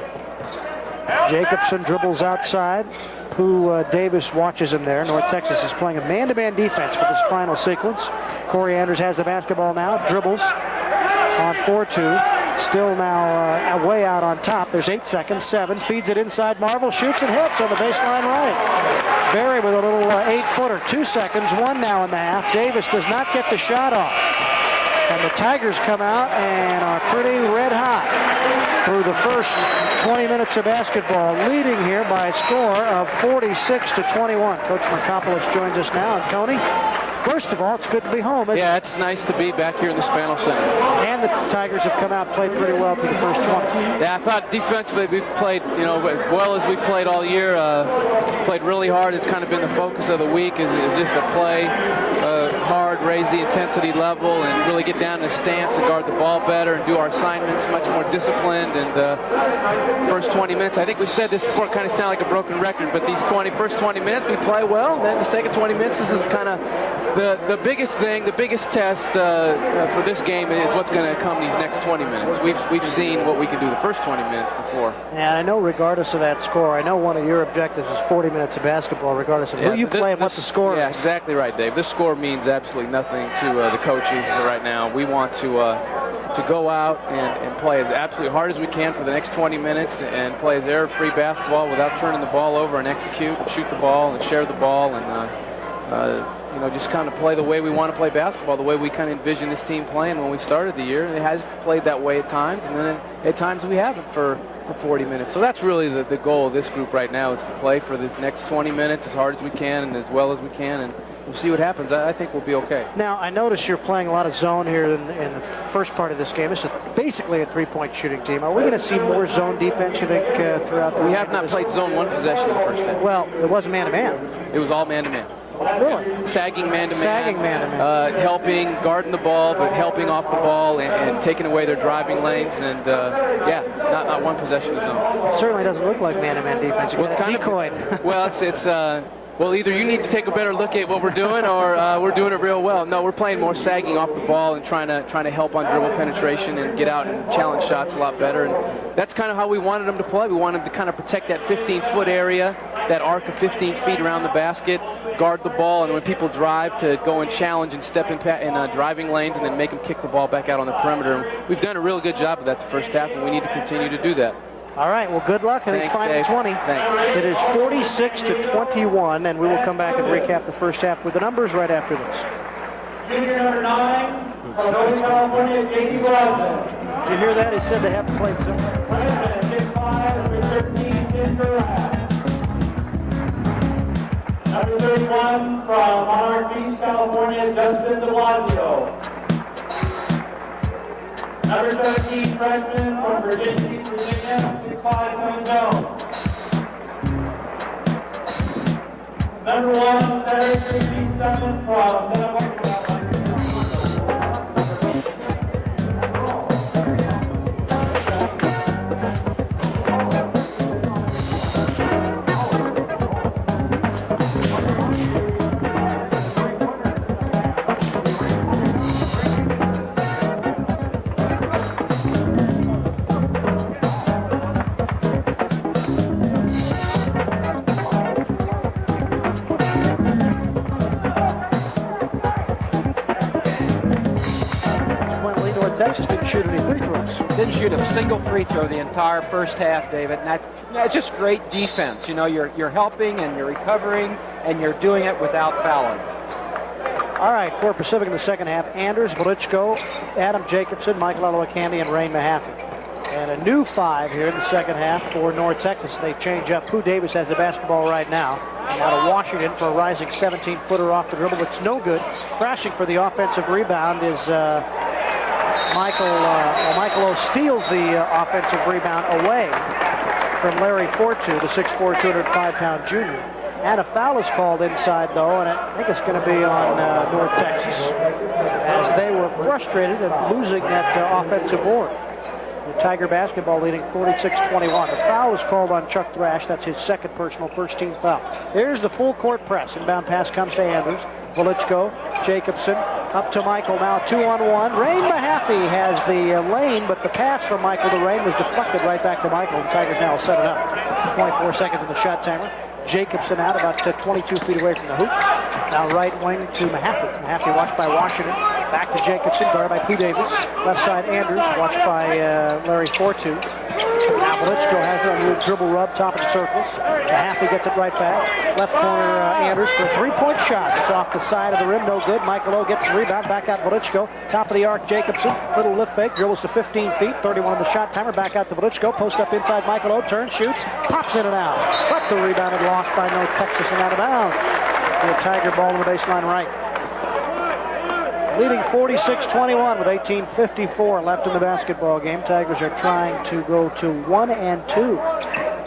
Jacobson dribbles outside. Pooh Davis watches him there. North Texas is playing a man-to-man defense for this final sequence. Corey Anders has the basketball now. Dribbles on 4-2. Still now way out on top. There's 8 seconds. 7. Feeds it inside. Marvel shoots and hits on the baseline right. Barry with a little 8-footer. 2 seconds. 1 now in the half. Davis does not get the shot off. And the Tigers come out and are pretty red hot through the first 20 minutes of basketball, leading here by a score of 46-21. Coach Markopoulos joins us now. And Tony, first of all, it's good to be home. Yeah, it's nice to be back here in the Spano Center. And the Tigers have come out, played pretty well through the first 20. Yeah, I thought defensively we played, as well as we played all year. Played really hard. It's kind of been the focus of the week is just to play hard, raise the intensity level, and really get down in the stance and guard the ball better and do our assignments much more disciplined. And first 20 minutes, I think we said this before, it kind of sounded like a broken record, but these first 20 minutes we play well. And then the second 20 minutes, this is kind of the biggest thing, the biggest test for this game is what's going to come these next 20 minutes. We've seen what we can do the first 20 minutes before. And I know regardless of that score, I know one of your objectives is 40 minutes of basketball, regardless of who you play and what the score is. Yeah, exactly right, Dave. This score means absolutely nothing to the coaches right now. We want to to go out and play as absolutely hard as we can for the next 20 minutes and play as error-free basketball without turning the ball over and execute and shoot the ball and share the ball and just kind of play the way we want to play basketball, the way we kind of envisioned this team playing when we started the year. It has played that way at times, and then at times we haven't for 40 minutes. So that's really the goal of this group right now, is to play for this next 20 minutes as hard as we can and as well as we can, and we'll see what happens. I think we'll be okay. Now, I notice you're playing a lot of zone here in the first part of this game. This is basically a three-point shooting team. Are we going to see more zone defense, you think, throughout the We have not played zone one possession in the first half. Well, it wasn't man-to-man. It was all man-to-man. Really? Sagging man-to-man. Sagging man-to-man. Helping, guarding the ball, but helping off the ball and taking away their driving lanes. And, not one possession of zone. It certainly doesn't look like man-to-man defense. Well, it's kind decoyed. Well, either you need to take a better look at what we're doing, or we're doing it real well. No, we're playing more sagging off the ball and trying to help on dribble penetration and get out and challenge shots a lot better. And that's kind of how we wanted them to play. We wanted them to kind of protect that 15-foot area, that arc of 15 feet around the basket, guard the ball, and when people drive, to go and challenge and step in driving lanes and then make them kick the ball back out on the perimeter. And we've done a real good job of that the first half, and we need to continue to do that. All right, well, good luck in these final 20. Thanks. It is 46-21, and we will come back and recap the first half with the numbers right after this. Junior number 9 from Northern California, J.D. Boston. Did you hear that? He said they haven't played so. 6'5", number 13, Ginger. Number 31 from Monarch Beach, California, Justin de Blasio. Number 17, freshman from Virginia Beach, Virginia, 6'5", Quinn Jones. Number 1, Cedric 3'7" from Santa Monica. Texas didn't shoot any free throws. Didn't shoot a single free throw the entire first half, David. And that's just great defense. You're helping and you're recovering and you're doing it without fouling. All right, for Pacific in the second half, Anders, Woliczko, Adam Jacobson, Michael Olowokandi, and Ray Mahaffey. And a new 5 here in the second half for North Texas. They change up. Pooh Davis has the basketball right now. And out of Washington for a rising 17-footer off the dribble. It's no good. Crashing for the offensive rebound is Michael O steals the offensive rebound away from Larry Fortu, the 6'4", 205-pound junior. And a foul is called inside, though, and I think it's going to be on North Texas, as they were frustrated at losing that offensive board. The Tiger basketball leading 46-21. The foul is called on Chuck Thrash. That's his second personal, first-team foul. Here's the full court press. Inbound pass comes to Anders. Woliczko, Jacobson, up to Michael now, 2-on-1. Ray Mahaffey has the lane, but the pass from Michael to Ray was deflected right back to Michael. The Tigers now set it up. 24 seconds in the shot timer. Jacobson out about 22 feet away from the hoop. Now right wing to Mahaffey. Mahaffey watched by Washington. Back to Jacobson, guarded by Pooh Davis. Left side Anders, watched by Larry Fortu. Now Woliczko has it on the dribble rub, top of the circles. Mahaffey gets it right back. Left corner Anders for a three-point shot. It's off the side of the rim, no good. Michael O gets the rebound, back out Woliczko. Top of the arc, Jacobson. Little lift fake, dribbles to 15 feet. 31 on the shot timer, back out to Woliczko. Post up inside Michael O, turns, shoots, pops in and out. But the rebound and lost by North Texas and out of bounds. The Tiger ball to the baseline right. Leading 46-21 with 18:54 left in the basketball game. Tigers are trying to go to 1-2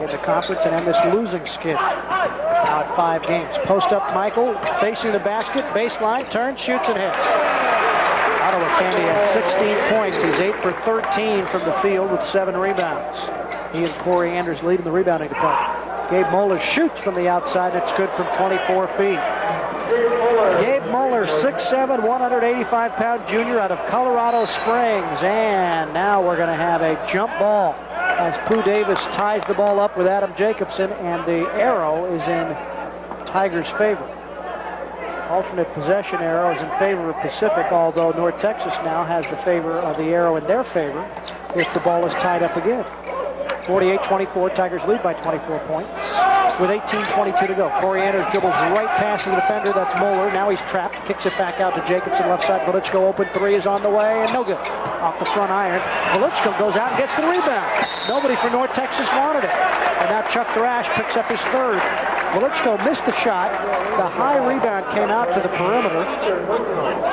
in the conference and end this losing skid. Now at 5 games. Post up Michael, facing the basket, baseline, turns, shoots, and hits. Olowokandi has 16 points. He's 8 for 13 from the field with 7 rebounds. He and Corey Anders lead in the rebounding department. Gabe Moeller shoots from the outside. It's good from 24 feet. Gabe Moeller, 6'7", 185-pound junior out of Colorado Springs. And now we're going to have a jump ball as Pooh Davis ties the ball up with Adam Jacobson, and the arrow is in Tigers' favor. Alternate possession arrow is in favor of Pacific, although North Texas now has the favor of the arrow in their favor if the ball is tied up again. 48-24, Tigers lead by 24 points with 18:22 to go. Corey Anders dribbles right past the defender, that's Moeller. Now he's trapped, kicks it back out to Jacobson, left side. Woliczko open three is on the way, and no good. Off the front iron. Woliczko goes out and gets the rebound. Nobody for North Texas wanted it. And now Chuck Thrash picks up his third. Woliczko missed the shot. The high rebound came out to the perimeter.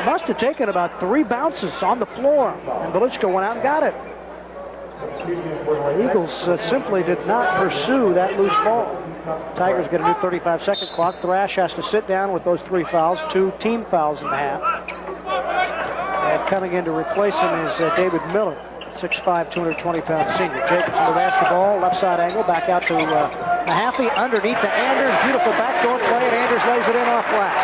Must have taken about 3 bounces on the floor, and Woliczko went out and got it. The Eagles simply did not pursue that loose ball. Tigers get a new 35-second clock. Thrash has to sit down with those 3 fouls, 2 team fouls in the half. And coming in to replace him is David Miller, 6'5", 220-pound senior. Jacobson the basketball, left side angle, back out to Mahaffey, underneath to Anders. Beautiful backdoor play, and Anders lays it in off glass.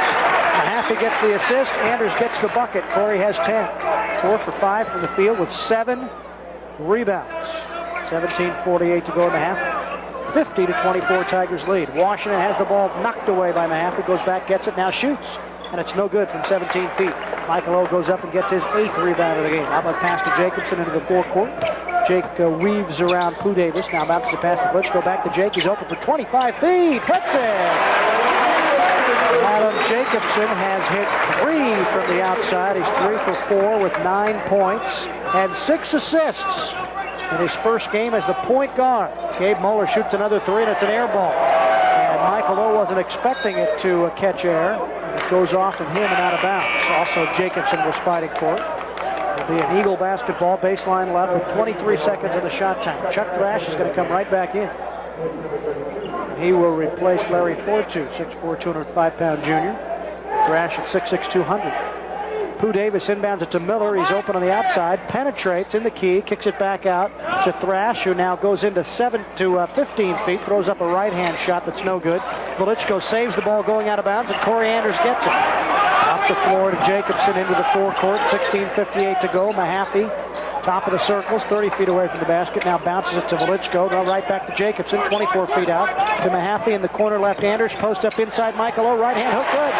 Mahaffey gets the assist, Anders gets the bucket. Corey has 10. 4 for 5 from the field with 7 rebounds. 17:48 to go in the half. 50-24 Tigers lead. Washington has the ball knocked away by Mahaffey, goes back, gets it, now shoots. And it's no good from 17 feet. Michael O goes up and gets his 8th rebound of the game. How about pass to Jacobson into the forecourt? Jake weaves around Pooh Davis. Now bounces to pass the blitz. Go back to Jake. He's open for 25 feet. Puts it! Adam Jacobson has hit 3 from the outside. He's 3 for 4 with 9 points and 6 assists in his first game as the point guard. Gabe Moeller shoots another 3, and it's an air ball. And Michael O wasn't expecting it to catch air. It goes off of him and out of bounds. Also, Jacobson was fighting for it. It'll be an Eagle basketball, baseline left with 23 seconds of the shot time. Chuck Thrash is going to come right back in. He will replace Larry Fortu, 6'4", 205-pound junior. Thrash at 6'6", 200. Pooh Davis inbounds it to Miller. He's open on the outside, penetrates in the key, kicks it back out to Thrash, who now goes into 15 feet, throws up a right-hand shot that's no good. Woliczko saves the ball going out of bounds, and Corey Anders gets it. Off the floor to Jacobson into the forecourt, 16:58 to go. Mahaffey, top of the circles, 30 feet away from the basket, now bounces it to Woliczko. Now right back to Jacobson, 24 feet out to Mahaffey in the corner left. Anders post up inside Michael O, right hand hook good.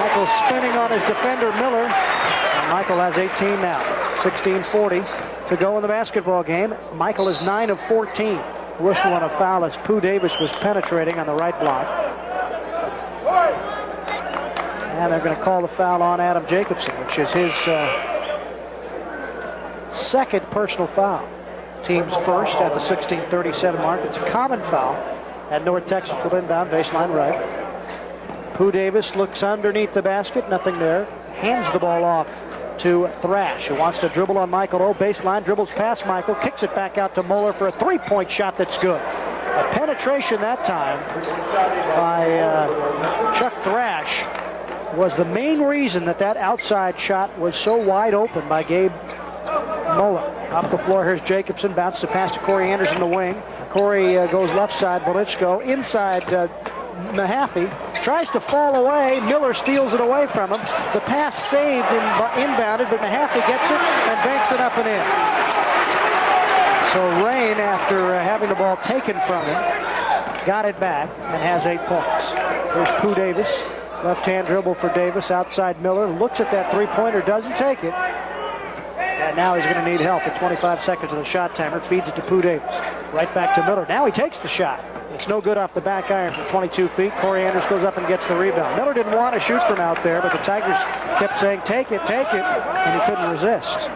Michael spinning on his defender Miller. And Michael has 18 now. 16:40 to go in the basketball game. Michael is 9 of 14. Whistle on a foul as Pooh Davis was penetrating on the right block. And they're going to call the foul on Adam Jacobson, which is his second personal foul. Team's first at the 16:37 mark. It's a common foul. And North Texas will inbound, baseline right. Pooh Davis looks underneath the basket, nothing there. Hands the ball off to Thrash, who wants to dribble on Michael O. Baseline, dribbles past Michael, kicks it back out to Moeller for a 3-point shot that's good. A penetration that time by Chuck Thrash was the main reason that outside shot was so wide open by Gabe Moeller. Up the floor, here's Jacobson, bounces a pass to Corey Anders in the wing. Corey goes left side, Woliczko inside Mahaffey, tries to fall away. Miller steals it away from him. The pass saved and inbounded, but Mahaffey gets it and banks it up and in. So Rain, after having the ball taken from him, got it back and has 8 points. There's Pooh Davis. Left-hand dribble for Davis, outside Miller, looks at that three-pointer, doesn't take it. And now he's going to need help at 25 seconds of the shot timer, feeds it to Pooh Davis. Right back to Miller. Now he takes the shot. It's no good off the back iron from 22 feet. Corey Anders goes up and gets the rebound. Miller didn't want to shoot from out there, but the Tigers kept saying, take it, and he couldn't resist.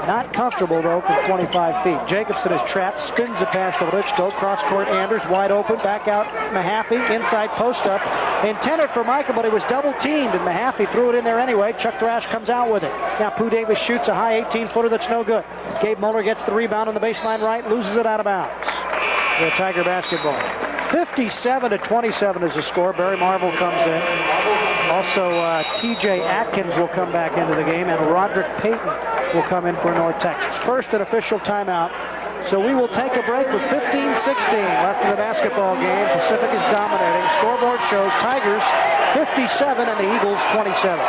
Not comfortable, though, from 25 feet. Jacobson is trapped, spins it past the Woliczko, cross-court Anders, wide open, back out Mahaffey, inside post-up. Intended for Michael, but he was double-teamed, and Mahaffey threw it in there anyway. Chuck Thrash comes out with it. Now Pooh Davis shoots a high 18-footer that's no good. Gabe Moeller gets the rebound on the baseline right, loses it out of bounds. The Tiger basketball. 57-27 is the score. Barry Marvel comes in. Also, T.J. Atkins will come back into the game, and Roderick Payton will come in for North Texas. First an official timeout. So we will take a break with 15-16 left in the basketball game. Pacific is dominating. Scoreboard shows Tigers 57 and the Eagles 27.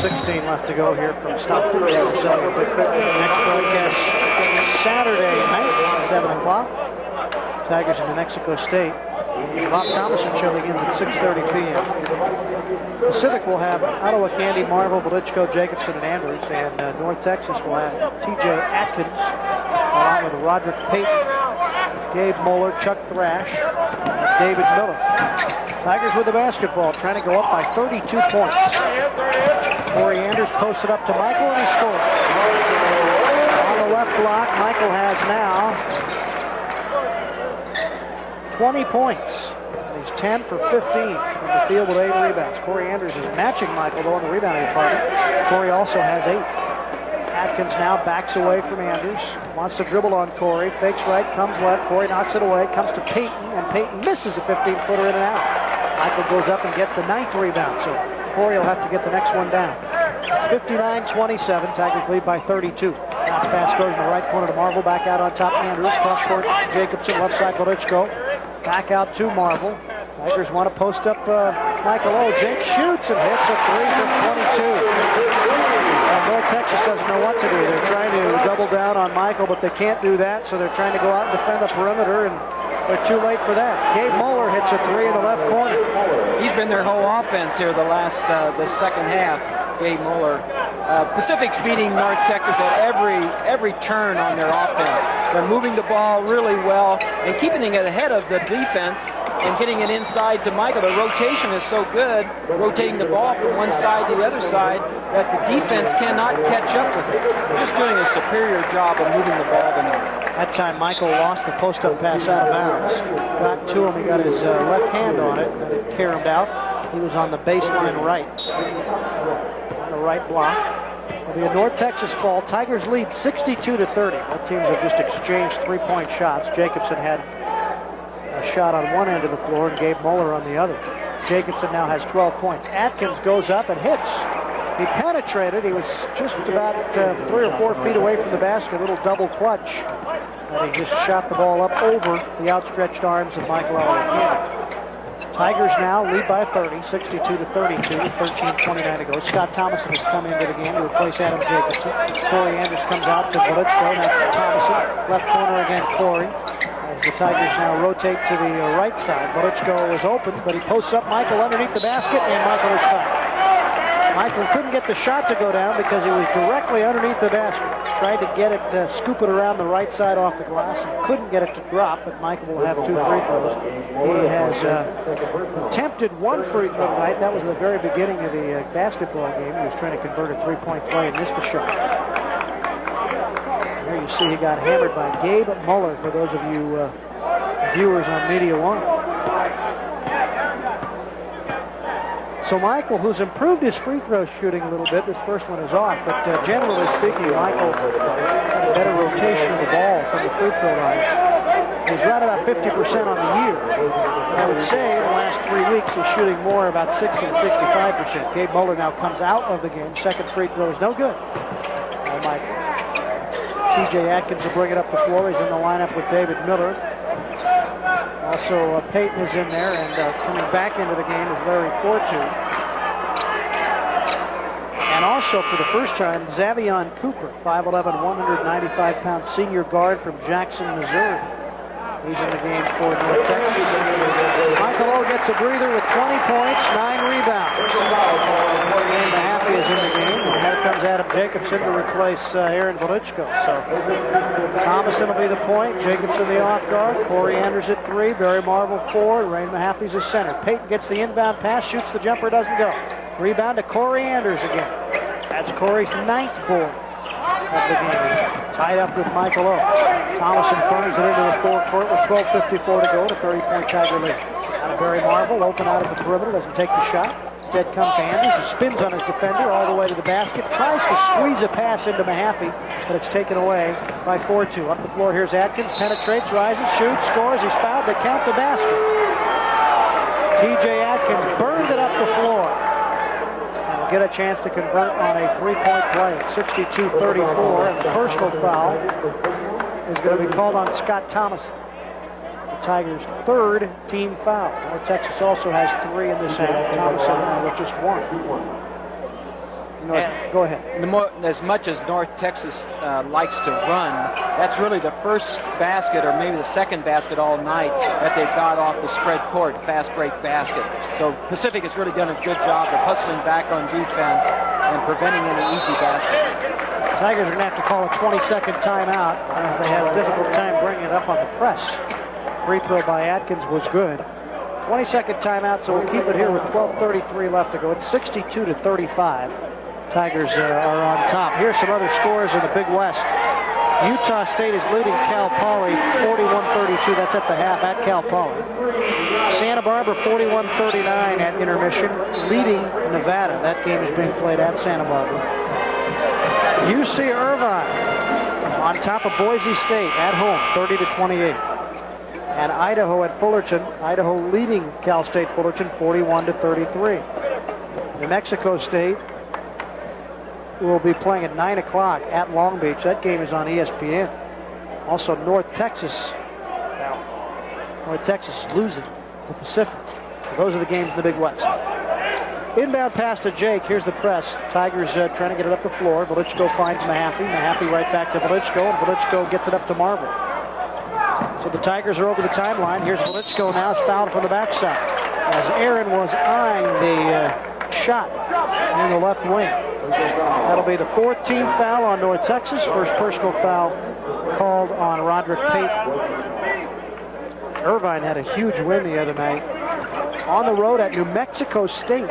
2:16 left to go here from Stockton. Next broadcast Saturday night, 7 o'clock. Tigers in New Mexico State. Bob Thomason show begins at 6:30 p.m. Pacific will have Ottawa, Candy, Marvel, Woliczko, Jacobson, and Andrews. And North Texas will have T.J. Atkins, along with Roderick Payton, Gabe Moeller, Chuck Thrash, and David Miller. Tigers with the basketball, trying to go up by 32 points. Corey Anders posted up to Michael, and he scores. On the left block, Michael has now 20 points. He's 10 for 15 from the field with 8 rebounds. Corey Anders is matching Michael, though, in the rebounding department. Corey also has 8. Atkins now backs away from Anders. Wants to dribble on Corey. Fakes right, comes left. Corey knocks it away. Comes to Payton, and Payton misses a 15-footer in and out. Michael goes up and gets the 9th rebound, so Corey will have to get the next one down. It's 59-27. Tigers lead by 32. Bounce pass goes in the right corner to Marvel. Back out on top, Andrews. Cross court, Jacobson. Left side, Woliczko. Back out to Marvel. Tigers want to post up Michael O. Jake shoots and hits a 3 from 22. North Texas doesn't know what to do. They're trying to double down on Michael, but they can't do that, so they're trying to go out and defend the perimeter, and they're too late for that. Gabe Moeller hits a 3 in the left corner. He's been their whole offense here the second half, Gabe Moeller. Pacific's beating North Texas at every turn on their offense. They're moving the ball really well and keeping it ahead of the defense and getting it inside to Michael. The rotation is so good, rotating the ball from one side to the other side, that the defense cannot catch up with it. They're just doing a superior job of moving the ball tonight. That time Michael lost the post-up pass out of bounds. Got to him, he got his left hand on it, and it caromed out. He was on the baseline right. On the right block. It'll be a North Texas ball. Tigers lead 62-30. Both teams have just exchanged three-point shots. Jacobson had a shot on one end of the floor and Gabe Moeller on the other. Jacobson now has 12 points. Atkins goes up and hits. He penetrated. He was just about 3 or 4 feet away from the basket. A little double clutch. And he just shot the ball up over the outstretched arms of Michael Allen. Tigers now lead by 30, 62-32, with 13:29 to go. Scott Thomason has come into the game to replace Adam Jacobson. Corey Anders comes out to Woliczko. Now Thomason, left corner again, Corey. As the Tigers now rotate to the right side. Woliczko is open, but he posts up Michael underneath the basket, and Michael is fouled. Michael couldn't get the shot to go down because he was directly underneath the basket. Tried to get it, scoop it around the right side off the glass, and couldn't get it to drop, but Michael will have 2 free throws. He has attempted 1 free throw tonight. That was at the very beginning of the basketball game. He was trying to convert a 3-point play and missed the shot. There you see he got hammered by Gabe Moeller, for those of you viewers on Media One. So Michael, who's improved his free throw shooting a little bit, this first one is off, but generally speaking, Michael had a better rotation of the ball from the free throw line. He's right about 50% on the year. I would say in the last 3 weeks he's shooting more, about 60 to 65%. Gabe Moeller now comes out of the game. Second free throw is no good. Michael. T.J. Atkins will bring it up the floor. He's in the lineup with David Miller. Also, Payton is in there, and coming back into the game is Larry Fortu. And also, for the first time, Zavion Cooper, 5'11", 195-pound senior guard from Jackson, Missouri. He's in the game for North Texas. Michael O gets a breather with 20 points, 9 rebounds. And Mahaffey is in the game, and here comes Adam Jacobson to replace Aaron Woliczko. So Thomason will be the point, Jacobson the off guard, Corey Anders at 3, Barry Marvel 4, Ray Mahaffey's a center. Payton gets the inbound pass, shoots the jumper, doesn't go. Rebound to Corey Anders again. That's Corey's 9th board of the game. Tied up with Michael O. Thomason burns it into the forecourt with 12:54 to go, to 30-point Tiger lead. Out of Barry Marvel, open out of the perimeter, doesn't take the shot. Instead comes to Anders, who spins on his defender all the way to the basket, tries to squeeze a pass into Mahaffey, but it's taken away by Fortu. Up the floor, here's Atkins, penetrates, rises, shoots, scores, he's fouled, they count the basket. T.J. Atkins burns it up the floor. Get a chance to convert on a 3-point play at 62-34, and the personal foul is going to be called on Scott Thomason. The Tigers' 3rd team foul. North Texas also has 3 in this half. Thomason with just 1. Go ahead. As much as North Texas likes to run, that's really the first basket or maybe the second basket all night that they've got off the spread court, fast break basket. So Pacific has really done a good job of hustling back on defense and preventing any easy baskets. Tigers are going to have to call a 20-second timeout as they have a difficult time bringing it up on the press. Free throw by Atkins was good. 20-second timeout, so we'll keep it here with 12:33 left to go. It's 62-35. Tigers are on top. Here's some other scores in the Big West. Utah State is leading Cal Poly 41-32. That's at the half at Cal Poly. Santa Barbara 41-39 at intermission, leading Nevada. That game is being played at Santa Barbara. UC Irvine on top of Boise State at home, 30-28. And Idaho at Fullerton. Idaho leading Cal State Fullerton 41-33. New Mexico State will be playing at 9 o'clock at Long Beach. That game is on ESPN. Also North Texas. North Texas is losing to Pacific. So those are the games in the Big West. Inbound pass to Jake. Here's the press. Tigers trying to get it up the floor. Woliczko finds Mahaffey. Mahaffey right back to Woliczko, and Woliczko gets it up to Marvel. So the Tigers are over the timeline. Here's Woliczko now. It's fouled from the backside as Aaron was eyeing the shot in the left wing. That'll be the 14th foul on North Texas. First personal foul called on Roderick Payton. Irvine had a huge win the other night on the road at New Mexico State.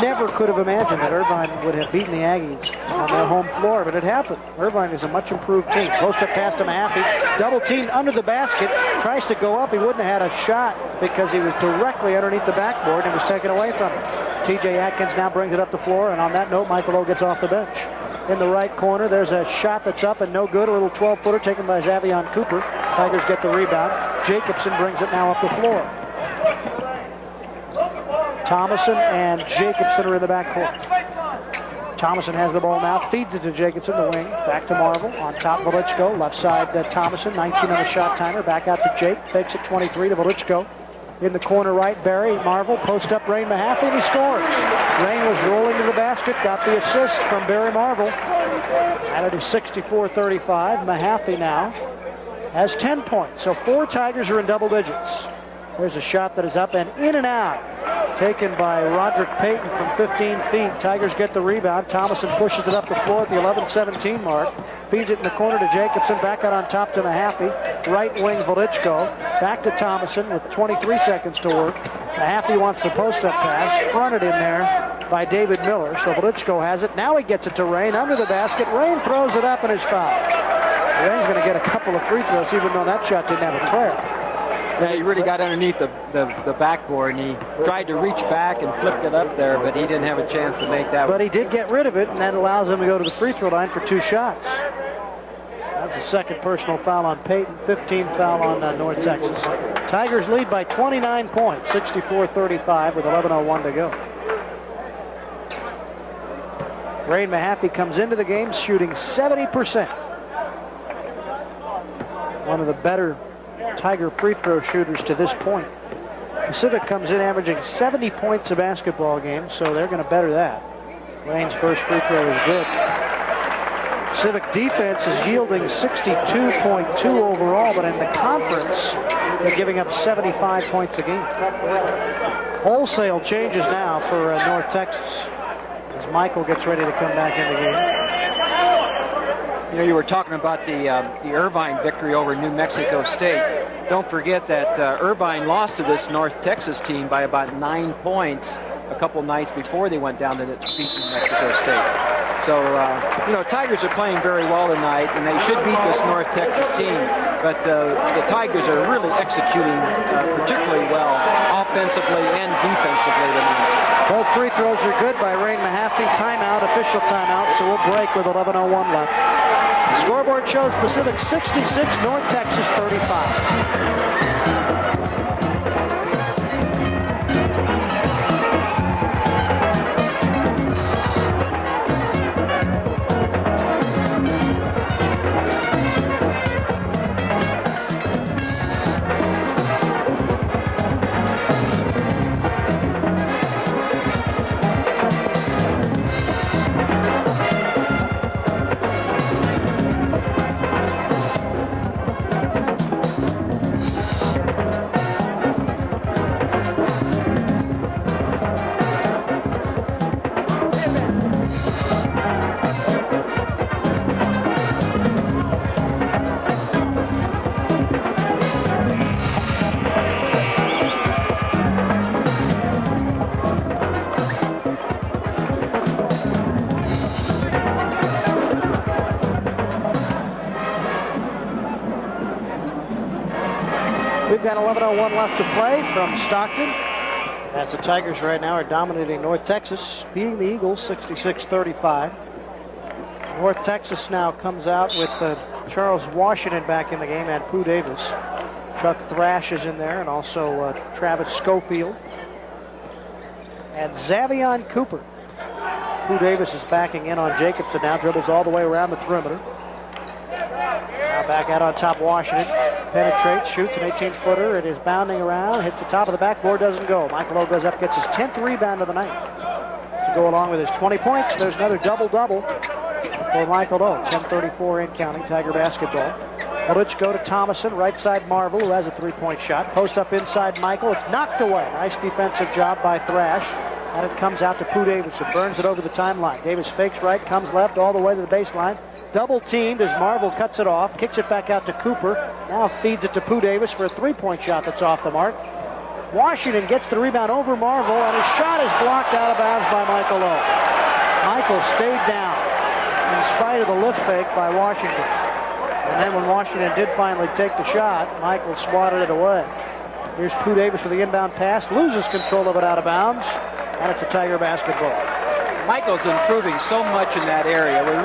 Never could have imagined that Irvine would have beaten the Aggies on their home floor, but it happened. Irvine is a much improved team. Post-up pass to Mahaffey. Double teamed under the basket. Tries to go up. He wouldn't have had a shot because he was directly underneath the backboard and was taken away from him. T.J. Atkins now brings it up the floor, and on that note, Michael O gets off the bench. In the right corner, there's a shot that's up and no good. A little 12-footer taken by Xavion Cooper. Tigers get the rebound. Jacobson brings it now up the floor. Thomason and Jacobson are in the backcourt. Thomason has the ball now, feeds it to Jacobson, the wing. Back to Marvel, on top Woliczko. Left side Thomason, 19 on the shot timer. Back out to Jake, fakes it 23 to Woliczko. In the corner right, Barry, Marvel, post up Rain Mahaffey, and he scores. Rain was rolling to the basket, got the assist from Barry Marvel. Added to 64-35. Mahaffey now has 10 points. So 4 Tigers are in double digits. There's a shot that is up and in and out. Taken by Roderick Payton from 15 feet. Tigers get the rebound. Thomason pushes it up the floor at the 11-17 mark. Feeds it in the corner to Jacobson. Back out on top to Mahaffey. Right wing Woliczko. Back to Thomason with 23 seconds to work. Mahaffey wants the post-up pass. Fronted in there by David Miller. So Woliczko has it. Now he gets it to Rain under the basket. Rain throws it up and is fouled. Rain's going to get a couple of free throws even though that shot didn't have a prayer. Yeah, he really got underneath the backboard, and he tried to reach back and flipped it up there, but he didn't have a chance to make that. But he did get rid of it, and that allows him to go to the free throw line for 2 shots. That's the second personal foul on Payton, 15th foul on North Texas. Tigers lead by 29 points, 64-35 with 11:01 to go. Rain Mahaffey comes into the game shooting 70%. One of the better Tiger free throw shooters to this point. Pacific comes in averaging 70 points a basketball game, so they're going to better that. Rain's first free throw is good. Pacific defense is yielding 62.2 overall, but in the conference, they're giving up 75 points a game. Wholesale changes now for North Texas as Michael gets ready to come back in the game. You know, you were talking about the Irvine victory over New Mexico State. Don't forget that Irvine lost to this North Texas team by about 9 points a couple nights before they went down to defeat New Mexico State. So, you know, Tigers are playing very well tonight, and they should beat this North Texas team. But the Tigers are really executing particularly well offensively and defensively tonight. Both free throws are good by Rain Mahaffey. Timeout, official timeout, so we'll break with 11:01 left. The scoreboard shows Pacific 66, North Texas 35. got 11:01 left to play from Stockton. As the Tigers right now are dominating North Texas, beating the Eagles 66-35. North Texas now comes out with Charles Washington back in the game and Pooh Davis. Chuck Thrash is in there, and also Travis Schofield. And Xavion Cooper. Pooh Davis is backing in on Jacobson now, dribbles all the way around the perimeter. Now back out on top, Washington. Penetrates, shoots an 18-footer. It is bounding around, hits the top of the backboard, doesn't go. Michael O goes up, gets his 10th rebound of the night. To go along with his 20 points, there's another double-double for Michael O. 10:34 in counting, Tiger basketball. Woliczko to Thomason, right side Marvel, who has a three-point shot. Post up inside Michael, it's knocked away. Nice defensive job by Thrash. And it comes out to Pooh Davis, who burns it over the timeline. Davis fakes right, comes left, all the way to the baseline. Double teamed as Marvel cuts it off, kicks it back out to Cooper. Now feeds it to Pooh Davis for a three-point shot that's off the mark. Washington gets the rebound over Marvel, and his shot is blocked out of bounds by Michael O. Michael stayed down in spite of the lift fake by Washington. And then when Washington did finally take the shot, Michael swatted it away. Here's Pooh Davis with the inbound pass, loses control of it out of bounds, and it's a Tiger basketball. Michael's improving so much in that area. We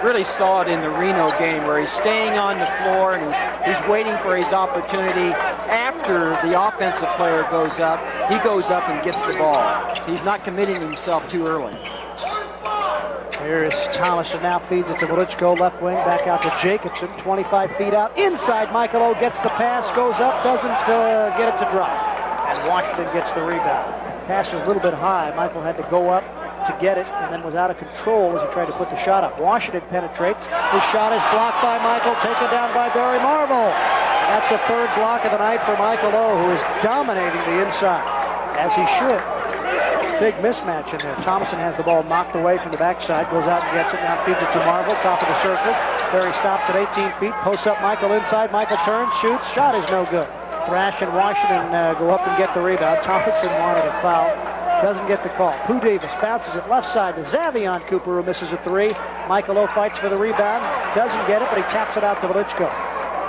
really saw it in the Reno game where he's staying on the floor and he's waiting for his opportunity. After the offensive player goes up, he goes up and gets the ball. He's not committing himself too early. Here is Thomason, now feeds it to Woliczko, left wing, back out to Jacobson, 25 feet out. Inside, Michael O gets the pass, goes up, doesn't get it to drop. And Washington gets the rebound. Pass was a little bit high. Michael had to go up to get it and then was out of control as he tried to put the shot up. Washington penetrates. His shot is blocked by Michael, taken down by Barry Marvel. That's the third block of the night for Michael O, who is dominating the inside, as he should. Big mismatch in there. Thomason has the ball knocked away from the backside, goes out and gets it, now feeds it to Marvel, top of the circle. Barry stops at 18 feet, posts up Michael inside. Michael turns, shoots, shot is no good. Thrash and Washington go up and get the rebound. Thomason wanted a foul. Doesn't get the call. Pooh Davis bounces it left side to Xavion Cooper, who misses a three. Michael O fights for the rebound. Doesn't get it, but he taps it out to Woliczko.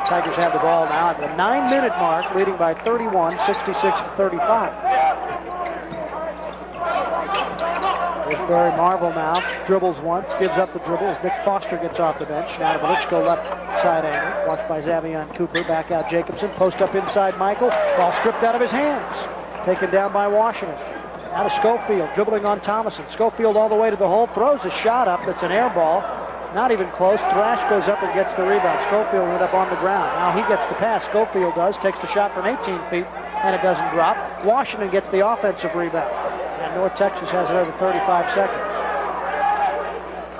Tigers have the ball now at the 9-minute mark, leading by 31, 66-35. There's Barry Marvel now. Dribbles once, gives up the dribble as Nick Foster gets off the bench. Now to Woliczko, left side angle. Watched by Xavion Cooper. Back out Jacobson. Post up inside Michael. Ball stripped out of his hands. Taken down by Washington. Out of Schofield, dribbling on Thomason. Schofield all the way to the hole, throws a shot up that's an air ball. Not even close. Thrash goes up and gets the rebound. Schofield ended up on the ground. Now he gets the pass. Schofield does. Takes the shot from 18 feet, and it doesn't drop. Washington gets the offensive rebound. And North Texas has another 35 seconds.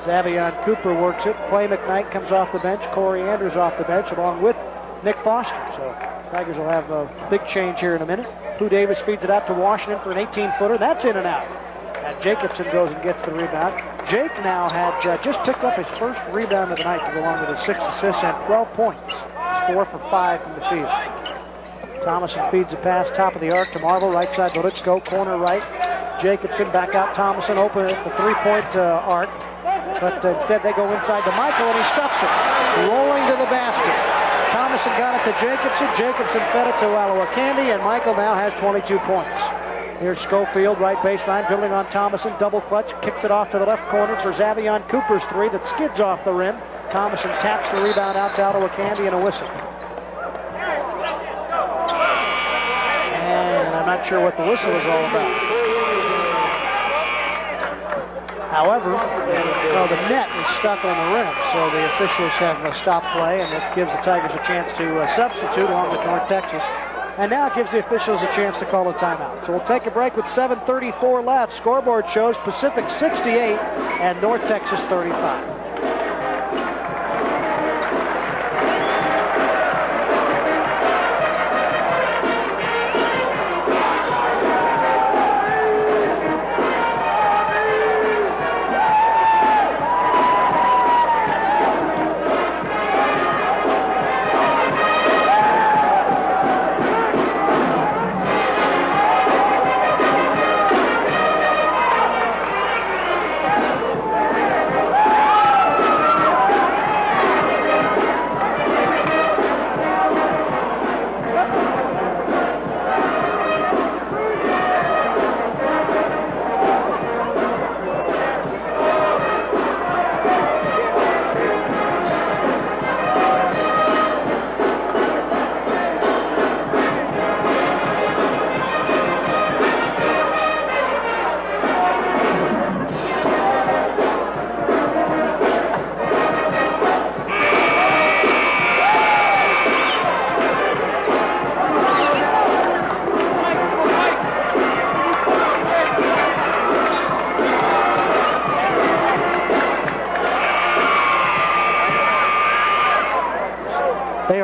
Xavion Cooper works it. Clay McKnight comes off the bench. Corey Andrews off the bench, along with Nick Foster. So Tigers will have a big change here in a minute. Pooh Davis feeds it out to Washington for an 18-footer. That's in and out. And Jacobson goes and gets the rebound. Jake now had just picked up his first rebound of the night to go along with his 6 assists and 12 points. He's 4 for 5 from the field. Thomason feeds a pass, top of the arc to Marvel, right side Woliczko, corner right. Jacobson back out Thomason, open at the three-point arc. But instead they go inside to Michael and he stuffs it. Rolling to the basket. Thomason got it to Jacobson. Jacobson fed it to Candy, and Michael now has 22 points. Here's Schofield, right baseline, dribbling on Thomason, double clutch, kicks it off to the left corner for Xavion Cooper's three that skids off the rim. Thomason taps the rebound out to Candy and a whistle. And I'm not sure what the whistle is all about. However, the net is stuck on the rim, so the officials have stopped play, and it gives the Tigers a chance to substitute along with North Texas. And now it gives the officials a chance to call a timeout. So we'll take a break with 7:34 left. Scoreboard shows Pacific 68 and North Texas 35.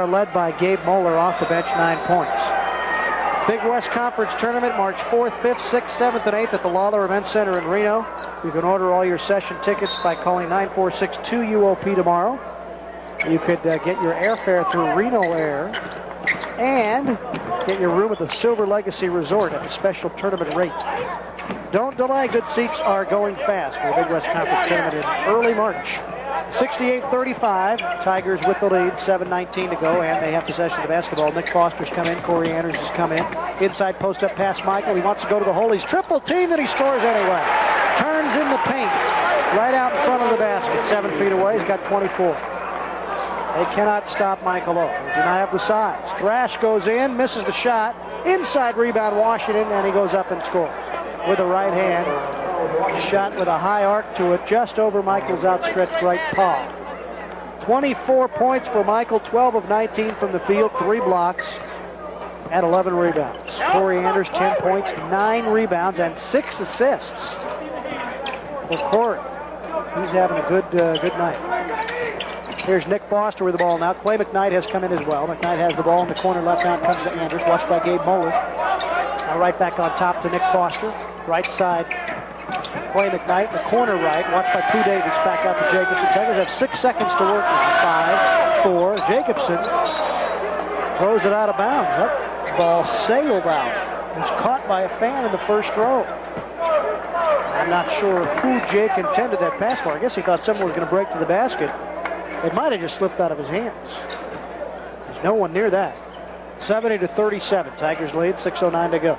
are led by Gabe Moeller off the bench, 9 points. Big West Conference Tournament, March 4th, 5th, 6th, 7th, and 8th at the Lawler Event Center in Reno. You can order all your session tickets by calling 946-2UOP tomorrow. You could get your airfare through Reno Air and get your room at the Silver Legacy Resort at a special tournament rate. Don't delay. Good seats are going fast for the Big West Conference Tournament in early March. 68-35. Tigers with the lead. 7:19 to go, and they have possession of the basketball. Nick Foster's come in. Corey Anders has come in. Inside post up past Michael. He wants to go to the hole. He's triple teamed, and he scores anyway. Turns in the paint. Right out in front of the basket. 7 feet away. He's got 24. They cannot stop Michael O. They do not have the size. Thrash goes in, misses the shot. Inside rebound Washington, and he goes up and scores with the right hand. Shot with a high arc to it, just over Michael's outstretched right paw. 24 points for Michael, 12 of 19 from the field, 3 blocks, and 11 rebounds. Corey Anders, 10 points, 9 rebounds, and 6 assists for Corey. He's having a good night. Here's Nick Foster with the ball now. Clay McKnight has come in as well. McKnight has the ball in the corner left. Now comes to Anders, watched by Gabe Moeller. Now right back on top to Nick Foster. Right side, Clay McKnight. In the corner right, watched by Pooh Davis. Back out to Jacobson. Tigers have 6 seconds to work now. 5, 4. Jacobson throws it out of bounds. That ball sailed out. It was caught by a fan in the first row. I'm not sure who Jake intended that pass for. I guess he thought someone was going to break to the basket. It might have just slipped out of his hands. There's no one near that. 70-37. Tigers lead, 6:09 to go.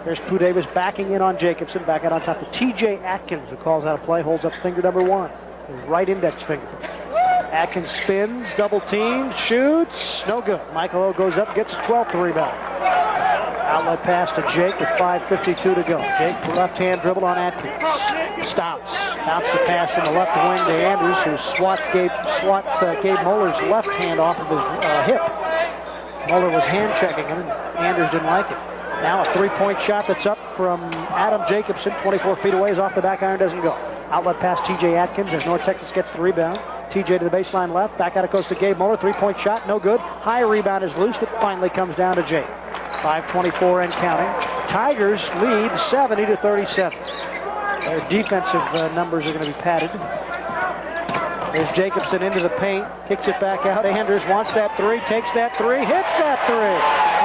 There's Pooh Davis backing in on Jacobson. Back out on top of T.J. Atkins, who calls out a play, holds up finger number 1. His right index finger. Atkins spins, double teamed, shoots. No good. Michael O goes up, gets a 12th rebound. Outlet pass to Jake with 5:52 to go. Jake, left hand dribble on Atkins. Stops. Bounce the pass in the left wing to Anders, who swats Gabe Moeller's left hand off of his hip. Moeller was hand checking him, and Anders didn't like it. Now a 3-point shot that's up from Adam Jacobson, 24 feet away, is off the back iron, doesn't go. Outlet pass T.J. Atkins as North Texas gets the rebound. T.J. to the baseline left, back out it goes to Gabe Moeller, 3-point shot, no good. High rebound is loose, it finally comes down to Jake. 5:24 and counting. Tigers lead 70-37. Their defensive numbers are going to be padded. There's Jacobson into the paint, kicks it back out. Anders wants that 3, takes that 3, hits that 3.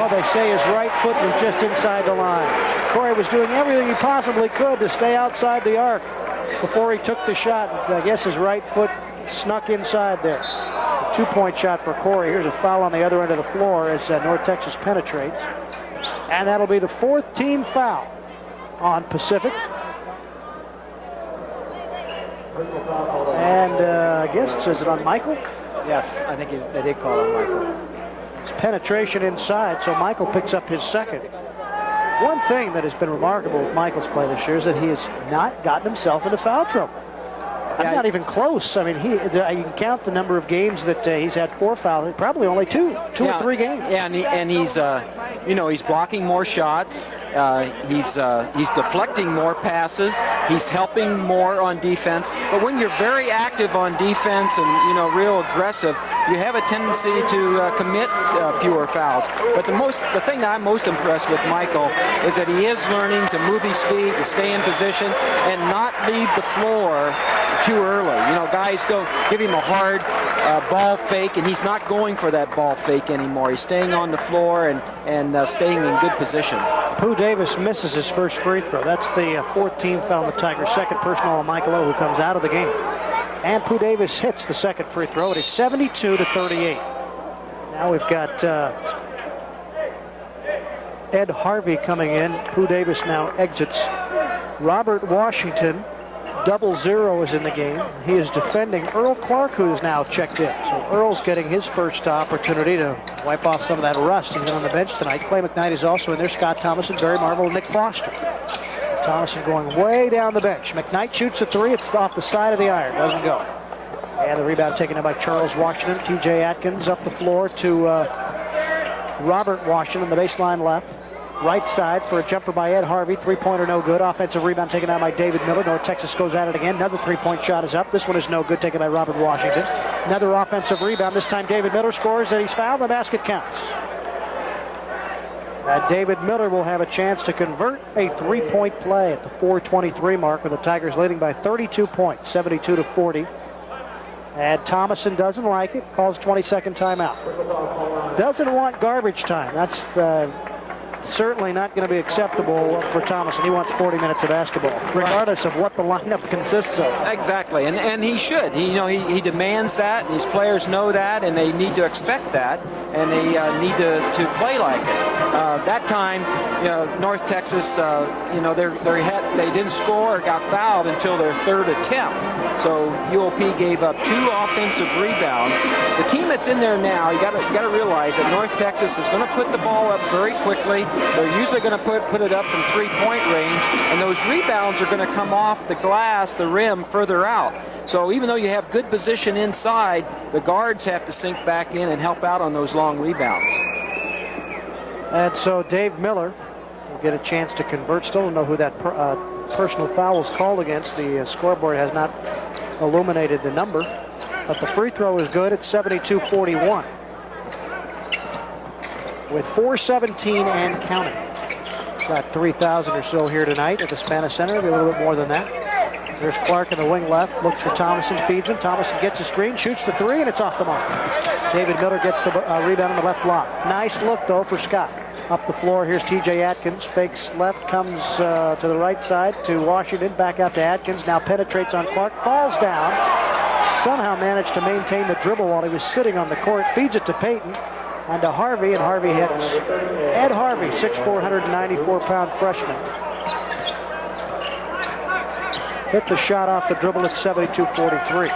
Oh, they say his right foot was just inside the line. Corey was doing everything he possibly could to stay outside the arc before he took the shot. I guess his right foot snuck inside there. A 2-point shot for Corey. Here's a foul on the other end of the floor as North Texas penetrates. And that'll be the 4th team foul on Pacific. And I guess it says it on Michael? Yes, I think they did call on Michael. It's penetration inside, so Michael picks up his second. One thing that has been remarkable with Michael's play this year is that he has not gotten himself into foul trouble. I'm not even close. I mean, you can count the number of games that he's had 4 fouls. Probably only 2 or 3 games. Yeah, and he's he's blocking more shots. He's deflecting more passes. He's helping more on defense. But when you're very active on defense and real aggressive, you have a tendency to commit fewer fouls. But the thing that I'm most impressed with Michael is that he is learning to move his feet, to stay in position, and not leave the floor too early. Guys don't give him a hard ball fake, and he's not going for that ball fake anymore. He's staying on the floor and staying in good position. Pooh Davis misses his first free throw. That's the 4th team foul on the Tigers. Second personal on Michael O, who comes out of the game. And Pooh Davis hits the second free throw. It is 72-38. Now we've got Ed Harvey coming in. Pooh Davis now exits. Robert Washington, 0 is in the game. He is defending Earl Clark, who is now checked in. So Earl's getting his first opportunity to wipe off some of that rust. He's been on the bench tonight. Clay McKnight is also in there. Scott Thomason, Barry Marvel, and Nick Foster. Thomason going way down the bench. McKnight shoots a 3. It's off the side of the iron. Doesn't go. And the rebound taken in by Charles Washington. T.J. Atkins up the floor to Robert Washington, the baseline left. Right side for a jumper by Ed Harvey. 3-pointer no good. Offensive rebound taken out by David Miller. North Texas goes at it again. Another 3-point shot is up. This one is no good, taken by Robert Washington. Another offensive rebound. This time David Miller scores and he's fouled. The basket counts. David Miller will have a chance to convert a three-point play at the 4:23 mark with the Tigers leading by 32 points, 72-40. And Thomason doesn't like it, calls 22nd timeout. Doesn't want garbage time. That's certainly not going to be acceptable for Thomason. He wants 40 minutes of basketball, regardless of what the lineup consists of. Exactly, and he should. He demands that, and these players know that, and they need to expect that, and they need to play like it. That time, North Texas, they didn't score or got fouled until their third attempt. So UOP gave up 2 offensive rebounds. The team that's in there now, you got to realize that North Texas is going to put the ball up very quickly. They're usually going to put it up from three-point range, and those rebounds are going to come off the glass, the rim, further out. So even though you have good position inside, the guards have to sink back in and help out on those long rebounds. And so Dave Miller will get a chance to convert. Still don't know who that personal foul was called against. The scoreboard has not illuminated the number, but the free throw is good. It's 72-41. With 4:17 and counting. Got 3,000 or so here tonight at the Spanish Center. Maybe a little bit more than that. There's Clark in the wing left. Looks for Thomason, feeds him. Thomason gets a screen, shoots the three, and it's off the mark. David Miller gets the rebound on the left block. Nice look, though, for Scott. Up the floor, here's T.J. Atkins. Fakes left, comes to the right side to Washington. Back out to Atkins. Now penetrates on Clark. Falls down. Somehow managed to maintain the dribble while he was sitting on the court. Feeds it to Payton. And to Harvey, and Harvey hits. Ed Harvey, 6'4", 194-pound freshman. Hit the shot off the dribble at 72-43.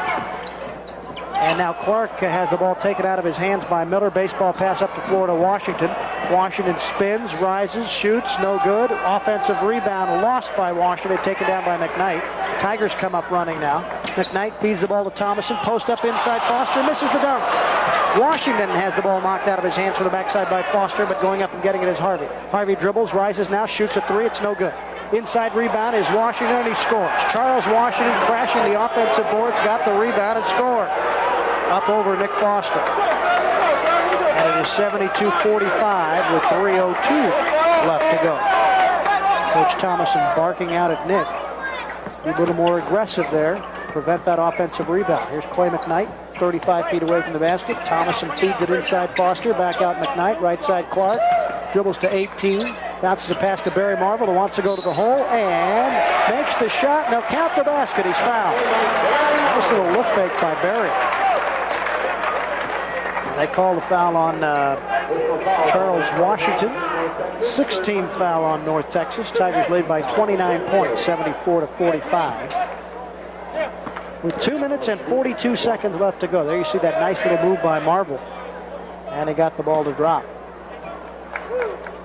And now Clark has the ball taken out of his hands by Miller. Baseball pass up the floor to Washington. Washington spins, rises, shoots, no good. Offensive rebound lost by Washington, taken down by McKnight. Tigers come up running now. McKnight feeds the ball to Thomason. Post up inside Foster, misses the dunk. Washington has the ball knocked out of his hands from the backside by Foster, but going up and getting it is Harvey. Harvey dribbles, rises now, shoots a three. It's no good. Inside rebound is Washington, and he scores. Charles Washington crashing the offensive boards, got the rebound and scored. Up over Nick Foster. And it is 72-45 with 3:02 left to go. Coach Thomason barking out at Nick. Be a little more aggressive there. Prevent that offensive rebound. Here's Clay McKnight, 35 feet away from the basket. Thomason feeds it inside Foster. Back out McKnight. Right side Clark. Dribbles to 18. Bounces a pass to Barry Marvel, who wants to go to the hole and makes the shot. Now count the basket. He's fouled. Nice little look fake by Barry. They call the foul on Charles Washington. 16th foul on North Texas. Tigers lead by 29 points, 74-45. With 2 minutes and 42 seconds left to go. There you see that nice little move by Marvel. And he got the ball to drop.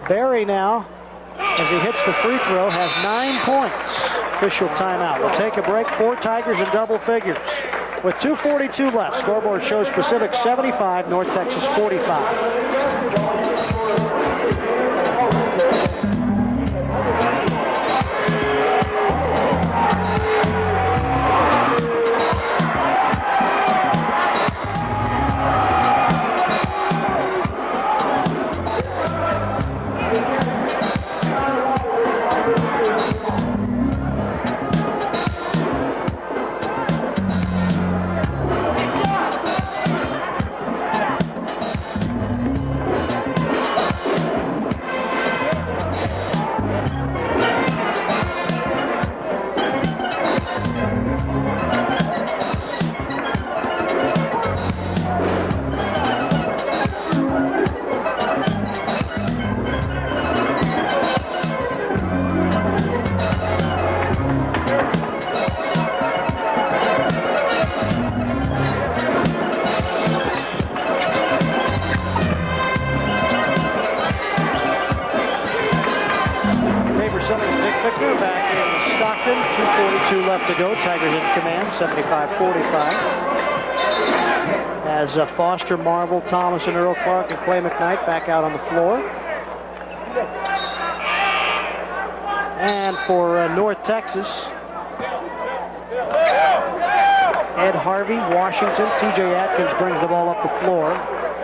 Barry now, as he hits the free throw, has 9 points. Official timeout. We'll take a break. 4 Tigers in double figures. With 2:42 left, scoreboard shows Pacific 75, North Texas 45. Back in Stockton, 2:42 left to go. Tigers in command, 75-45. As Foster, Marvel, Thomason, Earl Clark, and Clay McKnight back out on the floor. And for North Texas, Ed Harvey, Washington. TJ Atkins brings the ball up the floor.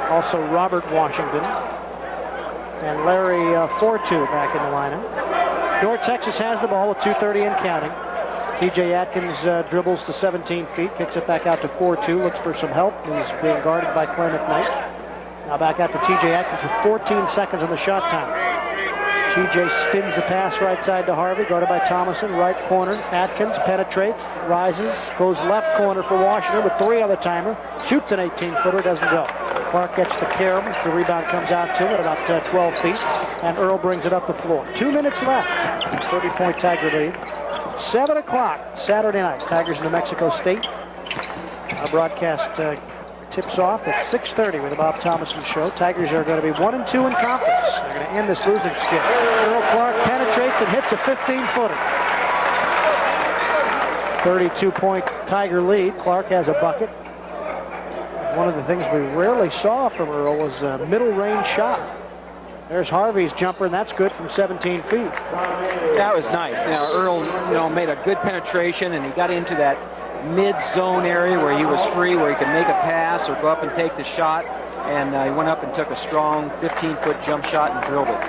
Also Robert Washington. And Larry Fortu back in the lineup. North Texas has the ball with 2:30 and counting. TJ Atkins dribbles to 17 feet, kicks it back out to 4-2, looks for some help. He's being guarded by Clay McKnight. Now back out to TJ Atkins with 14 seconds on the shot time. TJ spins the pass right side to Harvey, guarded by Thomason, right corner. Atkins penetrates, rises, goes left corner for Washington with 3 on the timer. Shoots an 18-footer, doesn't go. Clark gets the carom. The rebound comes out to him at about 12 feet, and Earl brings it up the floor. 2 minutes left. 30-point Tiger lead. 7 o'clock Saturday night. Tigers in New Mexico State. Our broadcast tips off at 6:30 with the Bob Thomason Show. Tigers are going to be 1-2 in conference. They're going to end this losing skid. Earl Clark penetrates and hits a 15-footer. 32-point Tiger lead. Clark has a bucket. One of the things we rarely saw from Earl was a middle-range shot. There's Harvey's jumper, and that's good from 17 feet. That was nice. Earl, made a good penetration, and he got into that mid-zone area where he was free, where he could make a pass or go up and take the shot. And he went up and took a strong 15-foot jump shot and drilled it.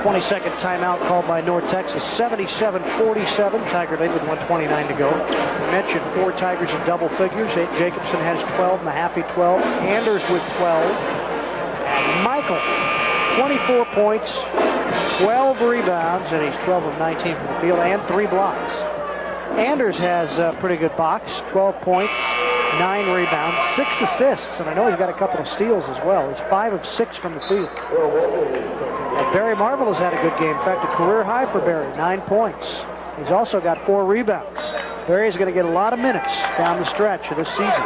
22nd timeout called by North Texas. 77-47. Tiger lead with 1:29 to go. We mentioned 4 Tigers in double figures. Jacobson has 12, Mahaffey 12, Anders with 12, and Michael 24 points, 12 rebounds, and he's 12 of 19 from the field, and 3 blocks. Anders has a pretty good box, 12 points, 9 rebounds, 6 assists, and I know he's got a couple of steals as well. He's 5 of 6 from the field. And Barry Marvel has had a good game. In fact, a career high for Barry, 9 points. He's also got 4 rebounds. Barry's going to get a lot of minutes down the stretch of this season.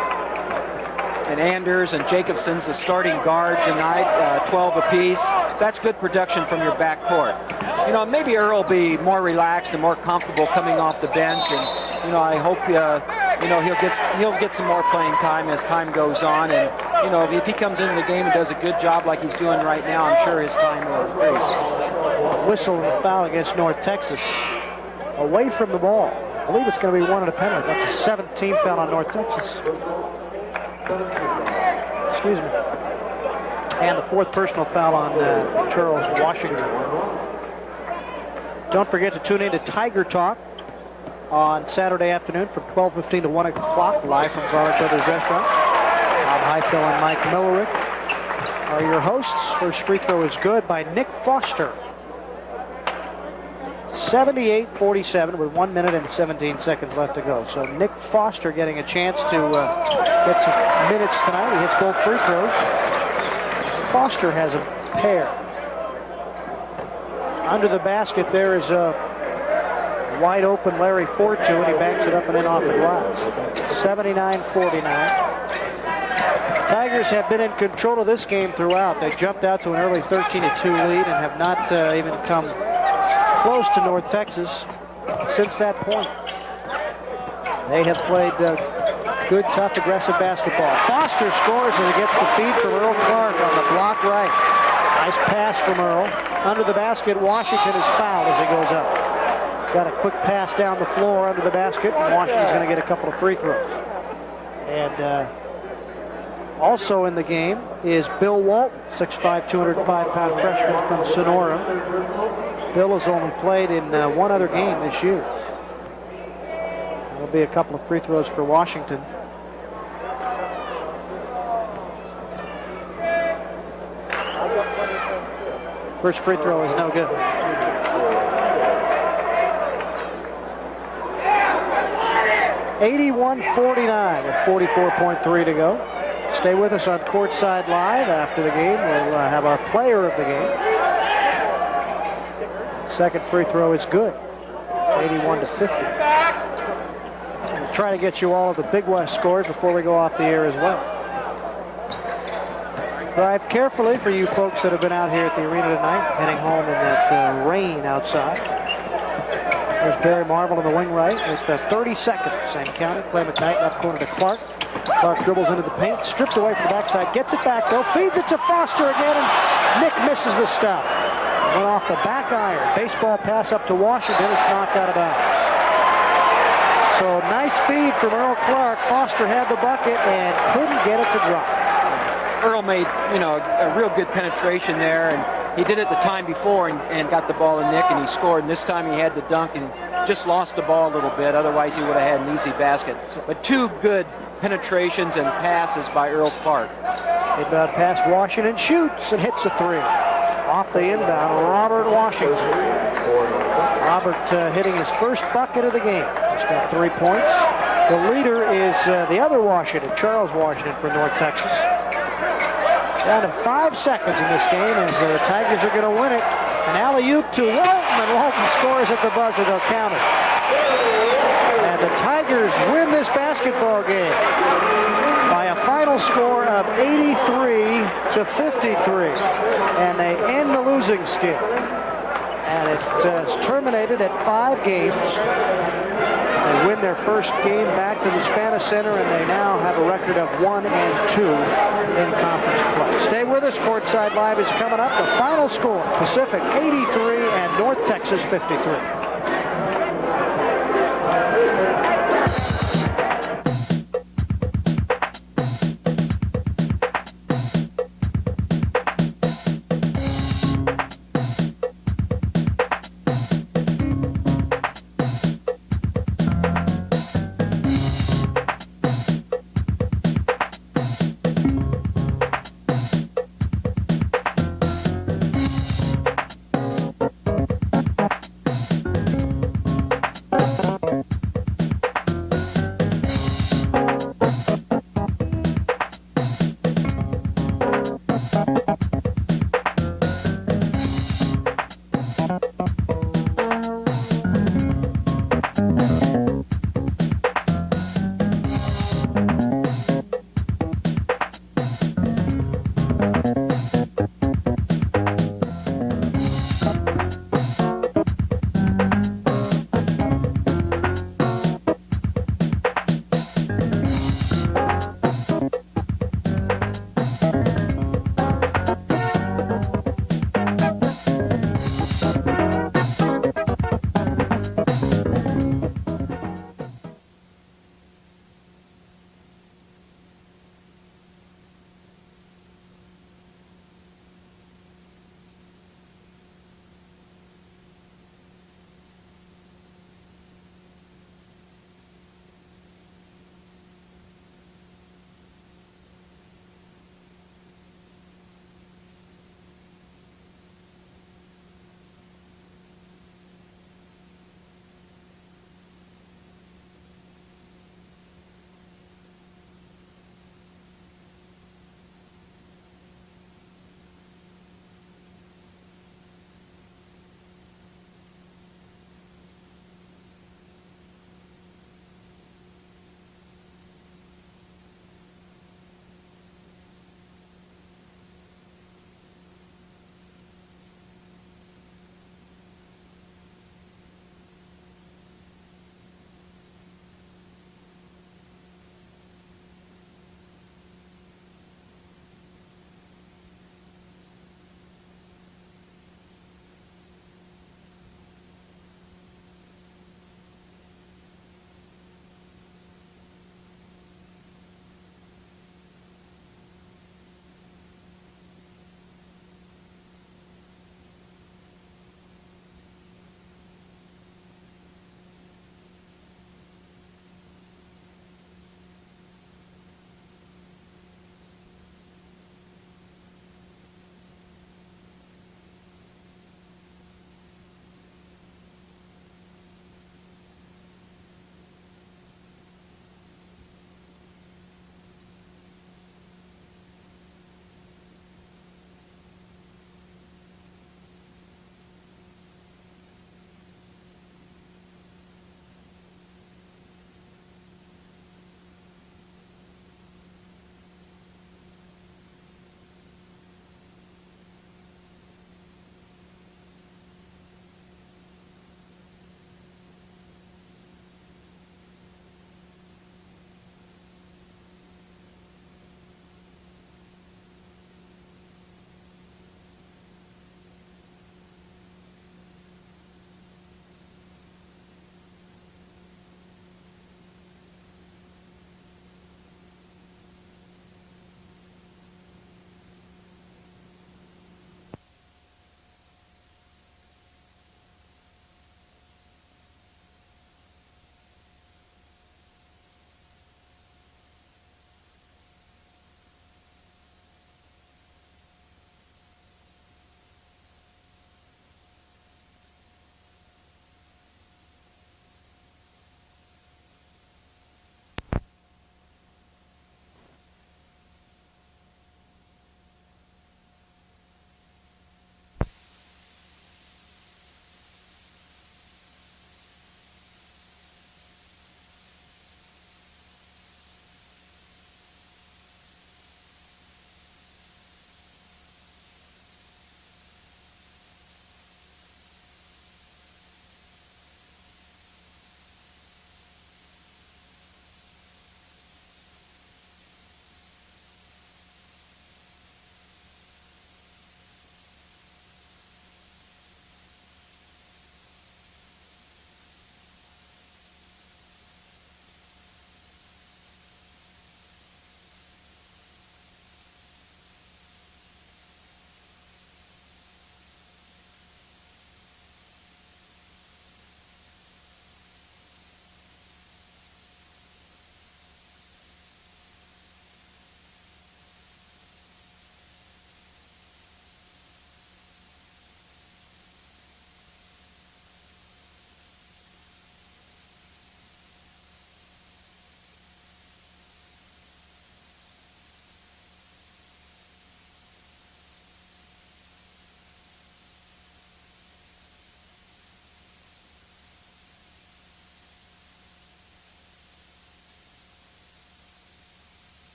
And Anders and Jacobson's the starting guards tonight, 12 apiece. That's good production from your backcourt. Maybe Earl will be more relaxed and more comfortable coming off the bench, and I hope he'll get some more playing time as time goes on. And if he comes into the game and does a good job like he's doing right now, I'm sure his time will increase. Whistle and a foul against North Texas. Away from the ball. I believe it's going to be 1 and a penalty. That's a 17th foul on North Texas. Excuse me. And the 4th personal foul on Charles Washington. Don't forget to tune in to Tiger Talk on Saturday afternoon from 12:15 to 1 o'clock, live from Garlic Brothers Restaurant. Bob Heifel and Mike Millerick are your hosts. First free throw is good by Nick Foster. 78-47 with 1 minute and 17 seconds left to go. So Nick Foster getting a chance to get some minutes tonight. He hits both free throws. Foster has a pair. Under the basket there is a wide open Larry Fortu, and he banks it up and in off the glass. 79-49. Tigers have been in control of this game throughout. They jumped out to an early 13-2 lead and have not even come close to North Texas since that point. They have played good, tough, aggressive basketball. Foster scores as he gets the feed from Earl Clark on the block right. Nice pass from Earl. Under the basket, Washington is fouled as he goes up. Got a quick pass down the floor under the basket, and Washington's going to get a couple of free throws. And also in the game is Bill Walton, 6'5", 205-pound freshman from Sonora. Bill has only played in 1 other game this year. There'll be a couple of free throws for Washington. First free throw is no good. (81-49) with 44.3 to go. Stay with us on Courtside Live. After the game, we'll have our player of the game. Second free throw is good. It's 81-50. We'll try to get you all of the Big West scores before we go off the air as well. Drive carefully for you folks that have been out here at the arena tonight, heading home in that rain outside. There's Barry Marvel in the wing right with 30 seconds. Same county. Clay McKnight left corner to Clark. Clark dribbles into the paint, stripped away from the backside, gets it back though, feeds it to Foster again, and Nick misses the stop. Went off the back iron. Baseball pass up to Washington. It's knocked out of bounds. So nice feed from Earl Clark. Foster had the bucket and couldn't get it to drop. Earl made, a real good penetration there, and he did it the time before and got the ball to Nick, and he scored. And this time he had to dunk and just lost the ball a little bit. Otherwise, he would have had an easy basket. But two good penetrations and passes by Earl Clark. Inbound pass, Washington shoots and hits a three. Off the inbound, Robert Washington. Robert hitting his first bucket of the game. He's got 3 points. The leader is the other Washington, Charles Washington from North Texas. Down to 5 seconds in this game as the Tigers are going to win it. An alley-oop to Walton, and Walton scores at the buzzer. They'll count it. And the Tigers win this basketball game by a final score of 83-53. And they end the losing skid. And it's terminated at 5 games. They win their first game back to the Spanish Center, and they now have a record of 1-2 in conference play. Stay with us. Courtside Live is coming up. The final score, Pacific 83 and North Texas 53.